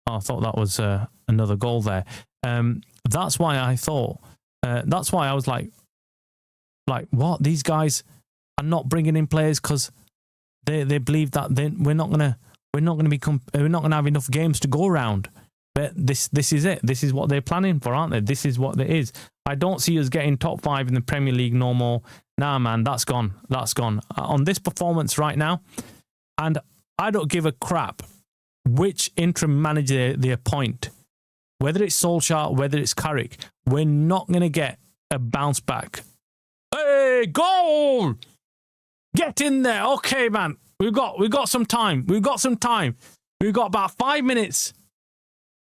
I thought that was another goal there. That's why I thought... that's why I was like, what? These guys are not bringing in players because they believe that we're not gonna have enough games to go around. But this is it. This is what they're planning for, aren't they? This is what it is. I don't see us getting top 5 in the Premier League no more. Nah, man, that's gone. That's gone. On this performance right now, and I don't give a crap which interim manager they appoint, whether it's Solskjaer, whether it's Carrick, we're not going to get a bounce back. Hey, goal! Get in there. Okay, man. We've got some time. We've got about 5 minutes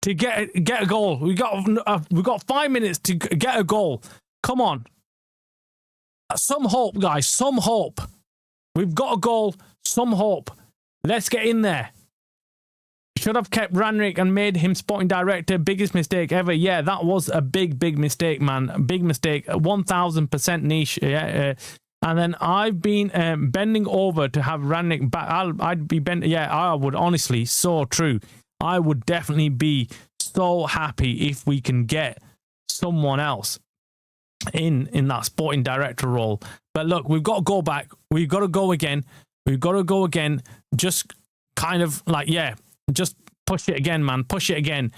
to get a goal. We've got 5 minutes to get a goal. Come on. Some hope, guys. Some hope. We've got a goal. Some hope. Let's get in there. Should have kept Ranrick and made him sporting director. Biggest mistake ever. Yeah, that was a big mistake, man. Big mistake. 1000% Niche. Yeah. And then I've been bending over to have Ranrick back. I'd be bending. Yeah, I would honestly. So true. I would definitely be so happy if we can get someone else in that sporting director role. But look, we've got to go back. We've got to go again. Just kind of like, yeah, just push it again, man. Push it again.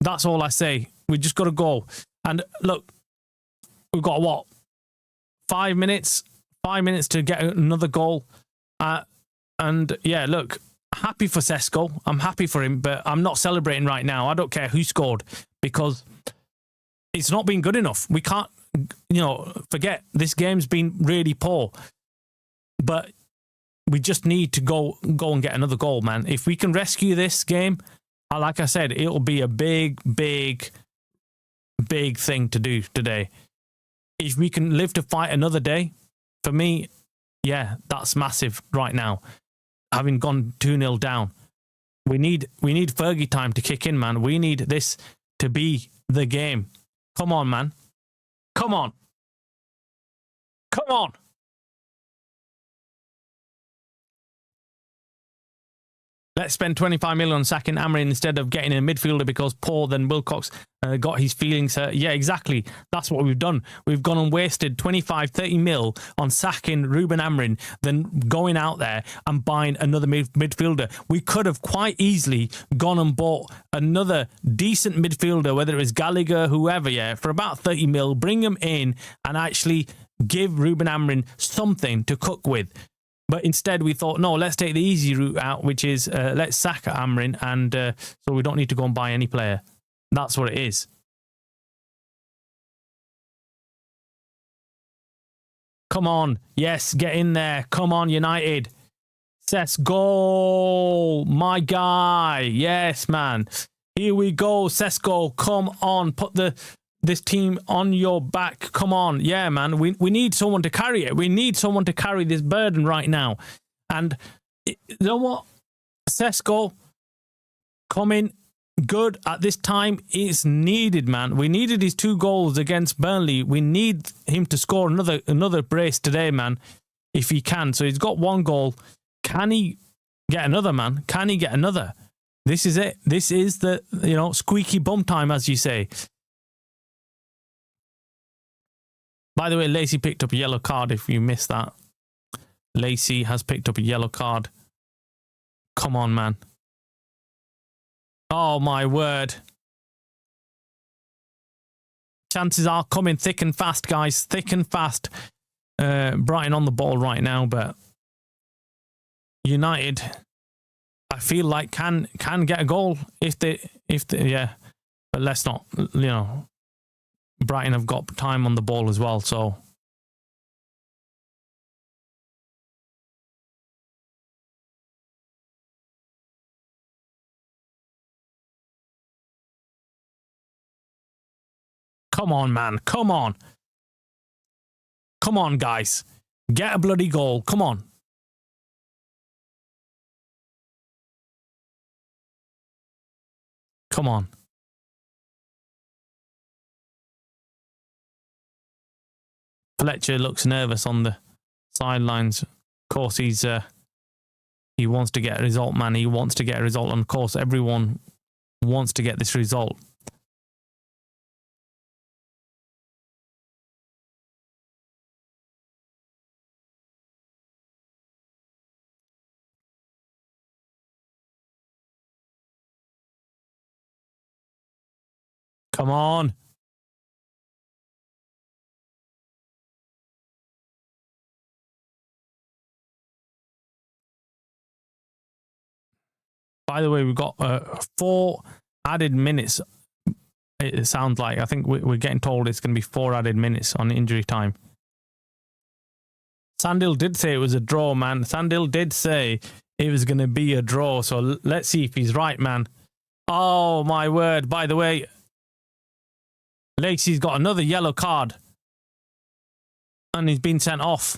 That's all I say. We just got to go. And look, we've got what? 5 minutes? 5 minutes to get another goal. And yeah, look, happy for Sesko. I'm happy for him, but I'm not celebrating right now. I don't care who scored, because it's not been good enough. We can't, forget this game's been really poor. But we just need to go and get another goal, man. If we can rescue this game, like I said, it'll be a big thing to do today. If we can live to fight another day, for me, yeah, that's massive right now. Having gone 2-0 down, we need Fergie time to kick in, man. We need this to be the game. Come on, man. Come on. Let's spend 25 million on sacking Amrin instead of getting a midfielder because Paul then Wilcox got his feelings hurt. Yeah, exactly. That's what we've done. We've gone and wasted 25, 30 mil on sacking Ruben Amrin, then going out there and buying another midfielder. We could have quite easily gone and bought another decent midfielder, whether it was Gallagher, whoever, yeah, for about 30 mil, bring him in and actually give Ruben Amrin something to cook with. But instead, we thought, no, let's take the easy route out, which is let's sack Amrin, and so we don't need to go and buy any player. That's what it is. Come on. Yes, get in there. Come on, United. Cesc, goal. My guy. Yes, man. Here we go, Sesko. Come on. Put this team on your back. Come on. Yeah, man. We need someone to carry it. We need someone to carry this burden right now. And you know what? Sesko coming good at this time is needed, man. We needed his 2 goals against Burnley. We need him to score another brace today, man, if he can. So he's got 1 goal. Can he get another, man? Can he get another? This is it. This is the, squeaky bum time, as you say. By the way, Lacey picked up a yellow card if you missed that. Lacey has picked up a yellow card. Come on, man. Oh, my word. Chances are coming thick and fast, guys. Thick and fast. Brighton on the ball right now, but United, I feel like can get a goal if they yeah. But let's not, Brighton have got time on the ball as well, so come on, man. Come on. Come on, guys. Get a bloody goal. Come on. Come on. Fletcher looks nervous on the sidelines. Of course, he wants to get a result, man. He wants to get a result. And of course, everyone wants to get this result. Come on. By the way, we've got 4 added minutes. It sounds like. I think we're getting told it's going to be 4 added minutes on injury time. Sandil did say it was a draw, man. Sandil did say it was going to be a draw. So let's see if he's right, man. Oh, my word. By the way, Lacey's got another yellow card. And he's been sent off.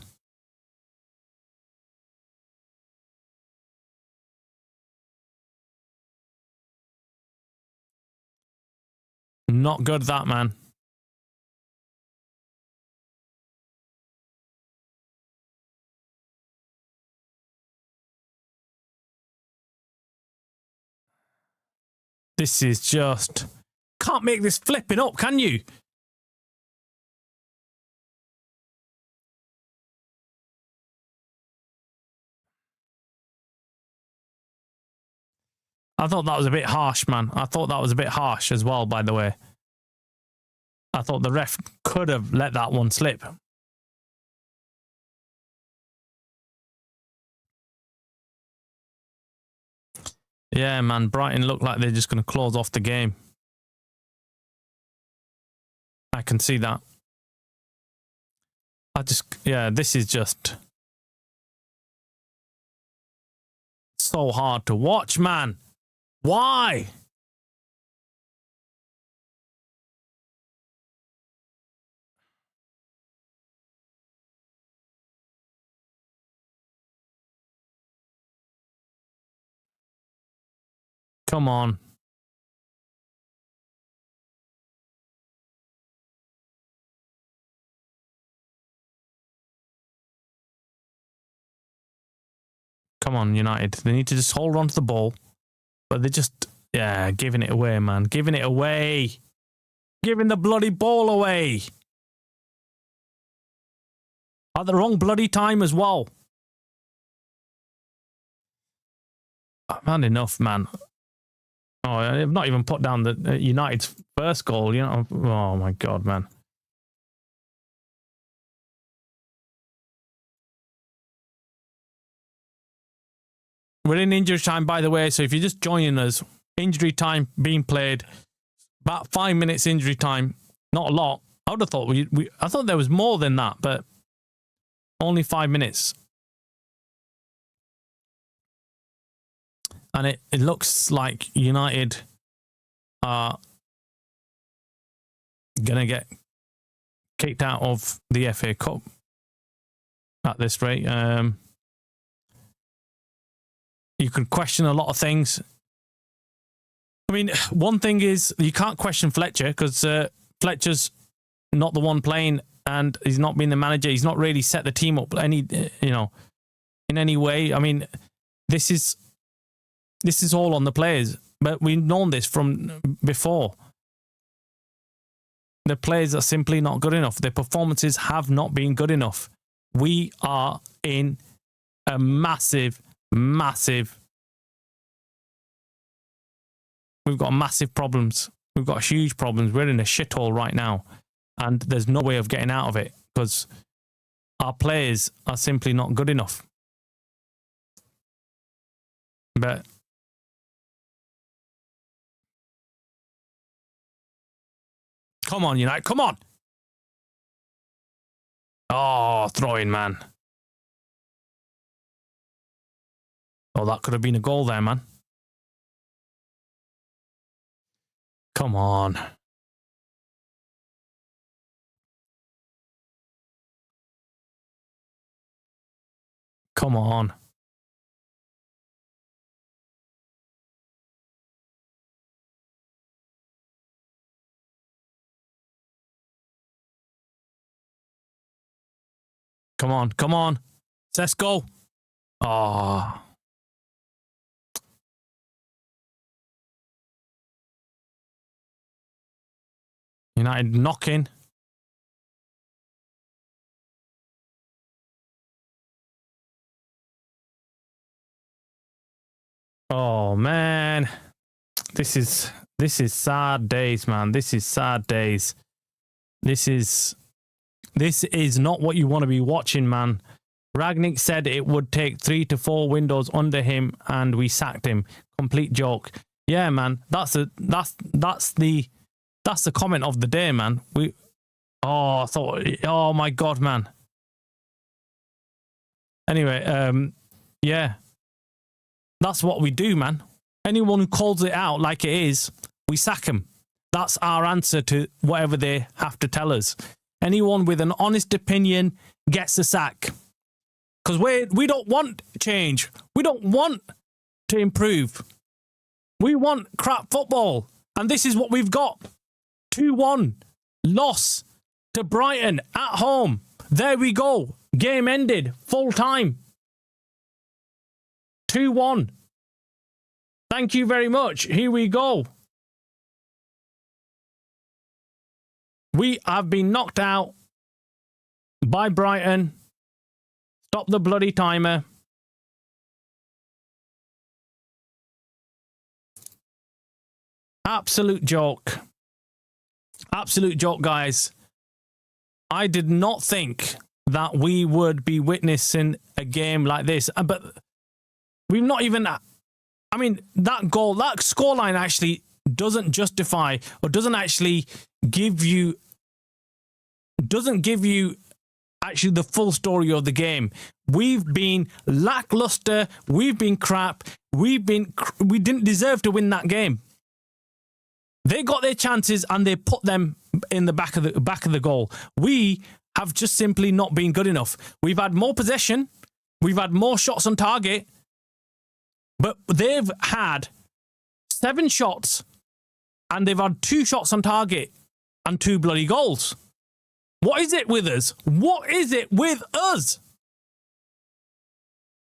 Not good, that, man. This is just... Can't make this flipping up, can you? I thought that was a bit harsh, man. I thought that was a bit harsh as well, by the way. I thought the ref could have let that one slip. Yeah, man. Brighton look like they're just going to close off the game. I can see that. This is just so hard to watch, man. Why? Come on. Come on, United. They need to just hold on to the ball. But they're just, yeah, giving it away, man. Giving it away. Giving the bloody ball away. At the wrong bloody time as well. I've had enough, man. Oh, I've not even put down the United's first goal, you know. Oh, my God, man. We're in injury time, by the way, so if you're just joining us, injury time being played, about 5 minutes injury time, not a lot. I would have thought I thought there was more than that, but only 5 minutes. And it looks like United are going to get kicked out of the FA Cup at this rate. You can question a lot of things. I mean, one thing is you can't question Fletcher because Fletcher's not the one playing and he's not been the manager. He's not really set the team up in any way. I mean, this is all on the players, but we've known this from before. The players are simply not good enough. Their performances have not been good enough. We are in a massive we've got massive problems. We've got huge problems. We're in a shithole right now. And there's no way of getting out of it because our players are simply not good enough. But come on, United, come on. Oh, throw in, man. Oh, that could have been a goal there, man. Come on. Come on. Come on, come on. Let's go. Oh. United knocking. Oh man. This is sad days, man. This is sad days. This is not what you want to be watching, man. Ragnick said it would take 3 to 4 windows under him and we sacked him. Complete joke. Yeah, man. That's the comment of the day, man. Oh my God, man. Anyway, yeah. That's what we do, man. Anyone who calls it out like it is, we sack them. That's our answer to whatever they have to tell us. Anyone with an honest opinion gets a sack. Because we don't want change. We don't want to improve. We want crap football. And this is what we've got. 2-1 loss to Brighton at home. There we go. Game ended. Full time. 2-1. Thank you very much. Here we go. We have been knocked out by Brighton. Stop the bloody timer. Absolute joke. Absolute joke, guys. I did not think that we would be witnessing a game like this. But we've not even... I mean, that scoreline actually doesn't justify or doesn't actually give you... doesn't give you actually the full story of the game. We've been lackluster. We've been crap. We didn't deserve to win that game. They got their chances and they put them in the back of the goal. We have just simply not been good enough. We've had more possession. We've had more shots on target. But they've had 7 shots and they've had 2 shots on target and 2 bloody goals. What is it with us? What is it with us?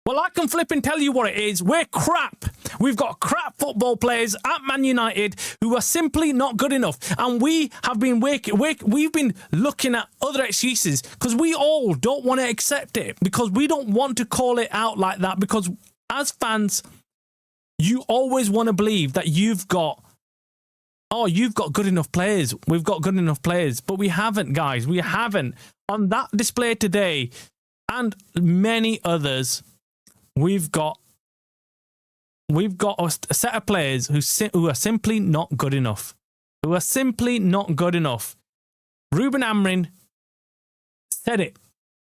Well, I can flip and tell you what it is. We're crap. We've got crap football players at Man United who are simply not good enough. And we have been we've been looking at other excuses because we all don't want to accept it, because we don't want to call it out like that, because as fans, you always want to believe that you've got good enough players. We've got good enough players, but we haven't, guys. We haven't. On that display today and many others, we've got a set of players who are simply not good enough. Who are simply not good enough. Ruben Amorim said it.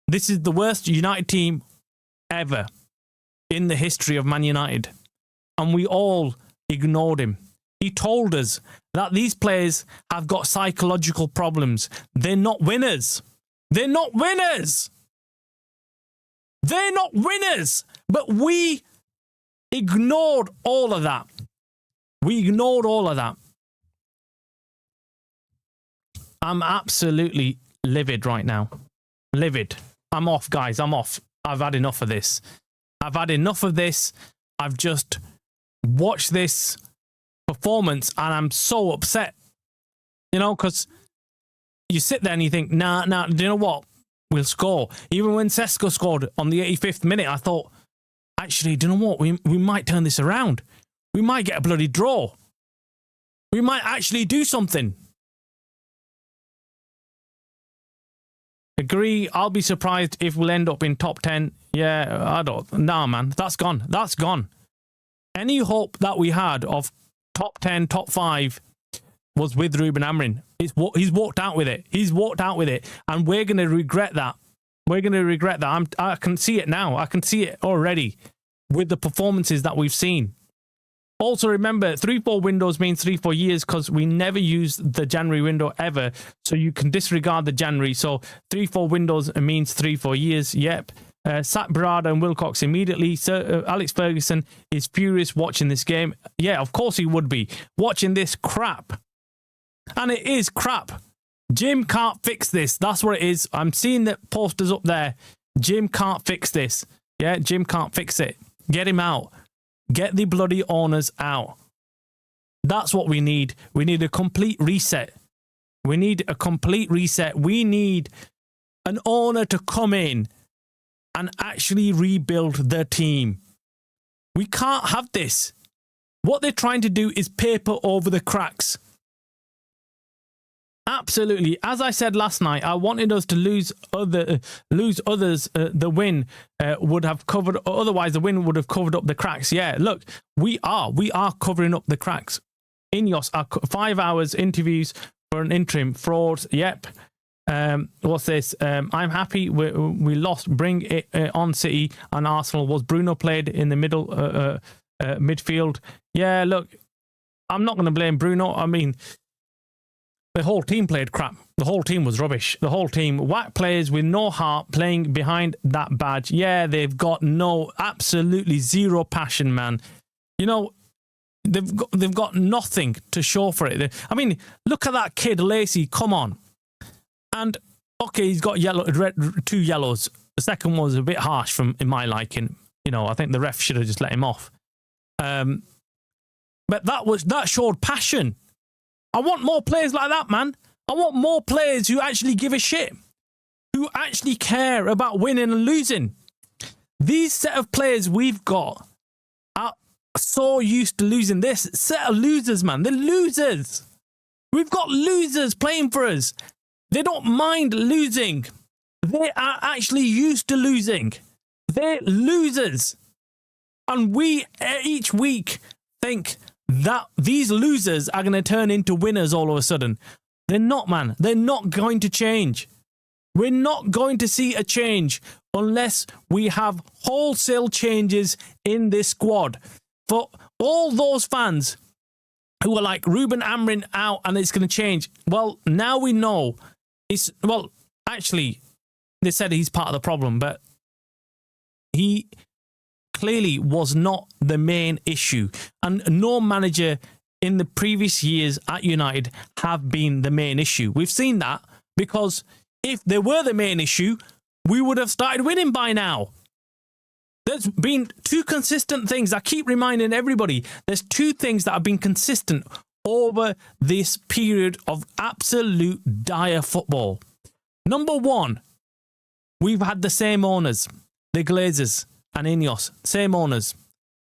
This is the worst United team ever in the history of Man United. And we all ignored him. He told us that these players have got psychological problems. They're not winners. They're not winners. They're not winners. But we ignored all of that. We ignored all of that. I'm absolutely livid right now. Livid. I'm off, guys. I'm off. I've had enough of this. I've had enough of this. I've just watched this performance and I'm so upset. You know, because you sit there and you think, nah, do you know what? We'll score. Even when Sesko scored on the 85th minute, I thought, actually, do you know what? We might turn this around. We might get a bloody draw. We might actually do something. Agree. I'll be surprised if we'll end up in top 10. Yeah, I don't. Nah, man. That's gone. That's gone. Any hope that we had of top 10, top 5 was with Ruben Amorim. He's walked out with it. He's walked out with it. And we're going to regret that. We're going to regret that. I can see it now. I can see it already with the performances that we've seen. Also, remember, 3-4 windows means 3-4 years because we never use the January window ever. So you can disregard the January. So 3-4 windows means 3-4 years. Yep. Sack Berardi and Wilcox immediately. Alex Ferguson is furious watching this game. Yeah, of course he would be. Watching this crap. And it is crap. Jim can't fix this. That's what it is. I'm seeing the posters up there. Jim can't fix this. Yeah, Jim can't fix it. Get him out. Get the bloody owners out. That's what we need. We need a complete reset. We need a complete reset. We need an owner to come in and actually rebuild their team. We can't have this. What they're trying to do is paper over the cracks. Absolutely. As I said last night, I wanted us to lose others. The win would have covered. Otherwise, the win would have covered up the cracks. Yeah, look, we are covering up the cracks. Ineos are 5 hours interviews for an interim fraud. Yep. What's this? I'm happy we lost. Bring it on City and Arsenal. Was Bruno played in the middle midfield? Yeah. Look, I'm not going to blame Bruno. I mean, the whole team played crap. The whole team was rubbish. The whole team, whack players with no heart playing behind that badge. Yeah, they've got absolutely zero passion, man. You know, they've got nothing to show for it. I mean, look at that kid, Lacey. Come on. And okay, he's got 2 yellows. The second one was a bit harsh in my liking. You know, I think the ref should have just let him off. But that showed passion. I want more players like that, man. I want more players who actually give a shit, who actually care about winning and losing. These set of players we've got are so used to losing. This set of losers, man. They're losers. We've got losers playing for us. They don't mind losing. They are actually used to losing. They're losers. And we, each week, think that these losers are going to turn into winners all of a sudden. They're not, man. They're not going to change. We're not going to see a change unless we have wholesale changes in this squad. For all those fans who are like, Ruben Amorim out and it's going to change. Well, now we know. Actually, they said he's part of the problem, but he clearly was not the main issue. And no manager in the previous years at United have been the main issue. We've seen that because if they were the main issue, we would have started winning by now. There's been two consistent things. I keep reminding everybody, there's two things that have been consistent over this period of absolute dire football. Number one, we've had the same owners, the Glazers and Ineos, same owners.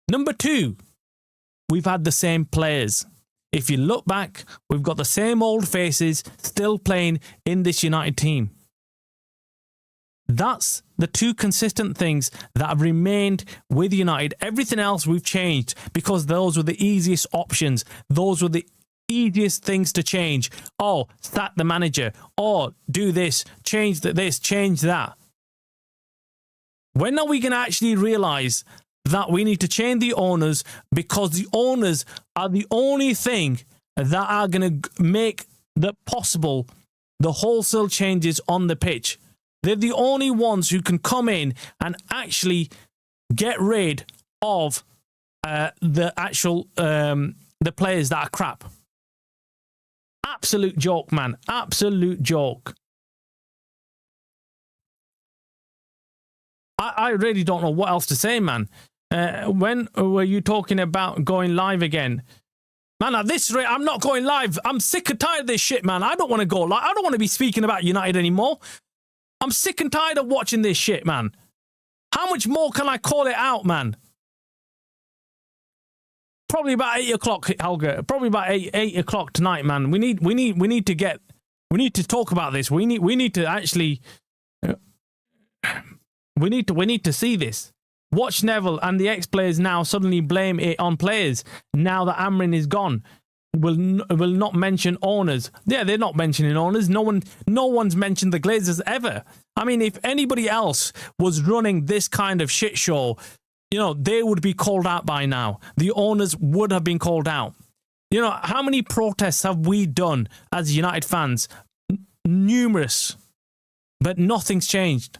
Number two, we've had the same players. If you look back, we've got the same old faces still playing in this United team. That's the two consistent things that have remained with United. Everything else we've changed because those were the easiest options. Those were the easiest things to change. Oh, sack the manager. Oh, do this, change this, change that. When are we going to actually realise that we need to change the owners, because the owners are the only thing that are going to make the possible the wholesale changes on the pitch? They're the only ones who can come in and actually get rid of the actual the players that are crap. Absolute joke, man. Absolute joke. I really don't know what else to say, man. When were you talking about going live again? Man, at this rate, I'm not going live. I'm sick and tired of this shit, man. I don't want to go live. I don't want to be speaking about United anymore. I'm sick and tired of watching this shit, man. How much more can I call it out, man? Probably about 8 o'clock, Helga. Probably about 8 o'clock tonight, man. We need to talk about this. We need to actually we need to see this. Watch Neville and the ex-players now suddenly blame it on players now that Amrin is gone. Will not mention owners. Yeah, they're not mentioning owners. No one's mentioned the Glazers ever. I mean, if anybody else was running this kind of shit show, you know, they would be called out by now. The owners would have been called out. You know, how many protests have we done as United fans? Numerous. But nothing's changed.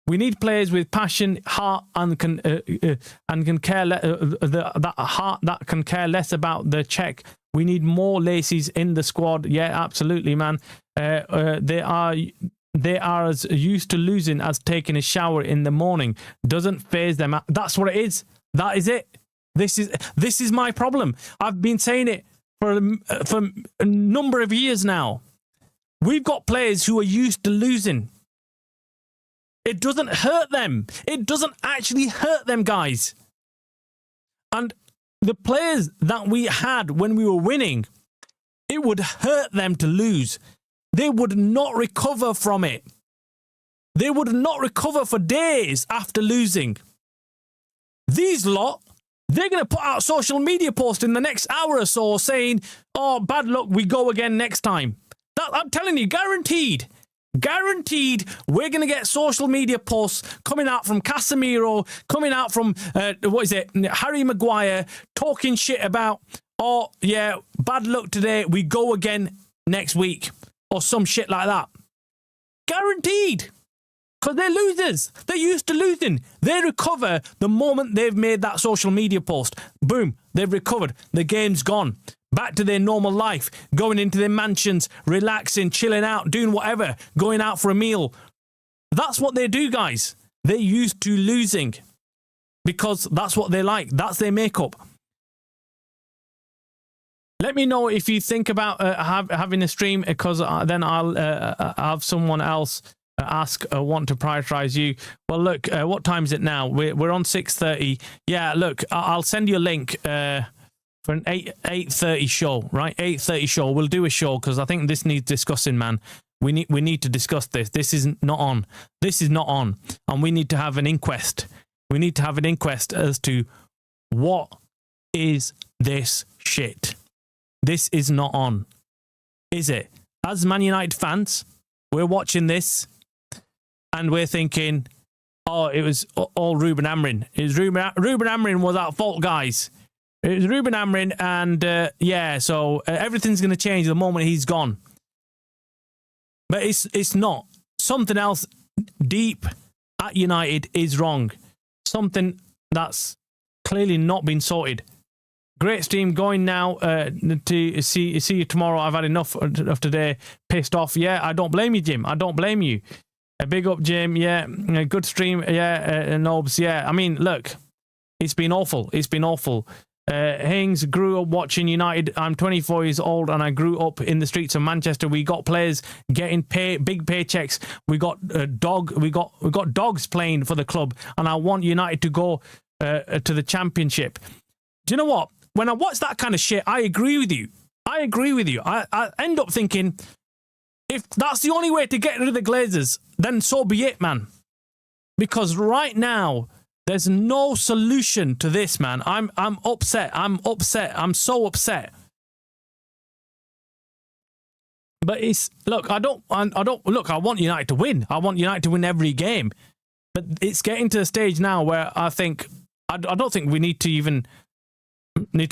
We need players with passion, heart, and can care that heart that can care less about the check. We need more Lacies in the squad. Yeah, absolutely, man. They are as used to losing as taking a shower in the morning. Doesn't faze them. That's what it is. That is it. This is my problem. I've been saying it for a number of years now. We've got players who are used to losing. It doesn't hurt them. It doesn't actually hurt them, guys. And the players that we had when we were winning, it would hurt them to lose. They would not recover from it. They would not recover for days after losing. These lot, they're going to put out social media posts in the next hour or so saying, oh, bad luck, we go again next time. That, I'm telling you, guaranteed. Guaranteed, we're going to get social media posts coming out from Casemiro, coming out from, Harry Maguire, talking shit about, oh, yeah, bad luck today, we go again next week, or some shit like that. Guaranteed. Because they're losers. They're used to losing. They recover the moment they've made that social media post. Boom, they've recovered. The game's gone. Back to their normal life, going into their mansions, relaxing, chilling out, doing whatever, going out for a meal. That's what they do, guys. They're used to losing because that's what they like. That's their makeup. Let me know if you think about having a stream, because then I'll have someone else want to prioritize you. Well, look, what time is it now? We're on 6:30. Yeah, look, I'll send you a link for an 8:30 show, right? 8:30 show. We'll do a show because I think this needs discussing, man. We need to discuss this. This is not on. This is not on. And we need to have an inquest. We need to have an inquest as to what is this shit. This is not on. Is it? As Man United fans, we're watching this and we're thinking, oh, it was all Ruben Amorim. Ruben Amorim was at fault, guys. It was Ruben Amorim, and so everything's going to change the moment he's gone. But it's not. Something else deep at United is wrong. Something that's clearly not been sorted. Great stream going now to see you tomorrow. I've had enough of today. Pissed off. Yeah, I don't blame you, Jim. I don't blame you. A big up, Jim. Yeah, a good stream. Yeah, Nobs. Yeah, I mean, look, it's been awful. It's been awful. Hings grew up watching United. I'm 24 years old and I grew up in the streets of Manchester. We got players getting big paychecks. We got we got dogs playing for the club, and I want United to go to the Championship. Do you know what? When I watch that kind of shit, I agree with you. I end up thinking, if that's the only way to get rid of the Glazers, then so be it, man. Because right now, there's no solution to this, man. I'm upset. I'm so upset. But it's look, I don't look. I want United to win. I want United to win every game. But it's getting to a stage now where I think I don't think we need to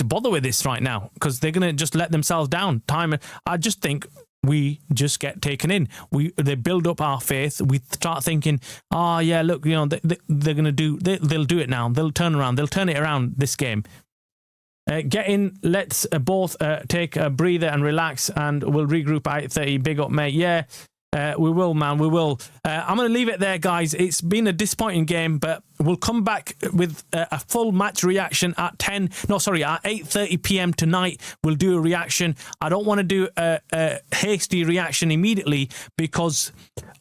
bother with this right now, because they're gonna just let themselves down. I just think we just get taken in. They build up our faith. We start thinking, oh yeah, look, you know, they're gonna do. They'll do it now. They'll turn around. They'll turn it around this game. Get in. Let's both take a breather and relax, and we'll regroup at 8:30. Big up, mate. Yeah, we will, man. We will. I'm going to leave it there, guys. It's been a disappointing game, but we'll come back with a full match reaction at 8:30 p.m. tonight. We'll do a reaction. I don't want to do a hasty reaction immediately because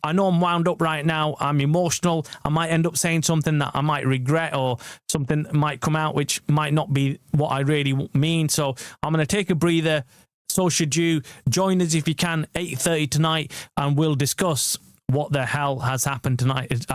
I know I'm wound up right now. I'm emotional. I might end up saying something that I might regret, or something might come out which might not be what I really mean. So I'm going to take a breather. So should you. Join us if you can, 8:30 tonight, and we'll discuss what the hell has happened tonight.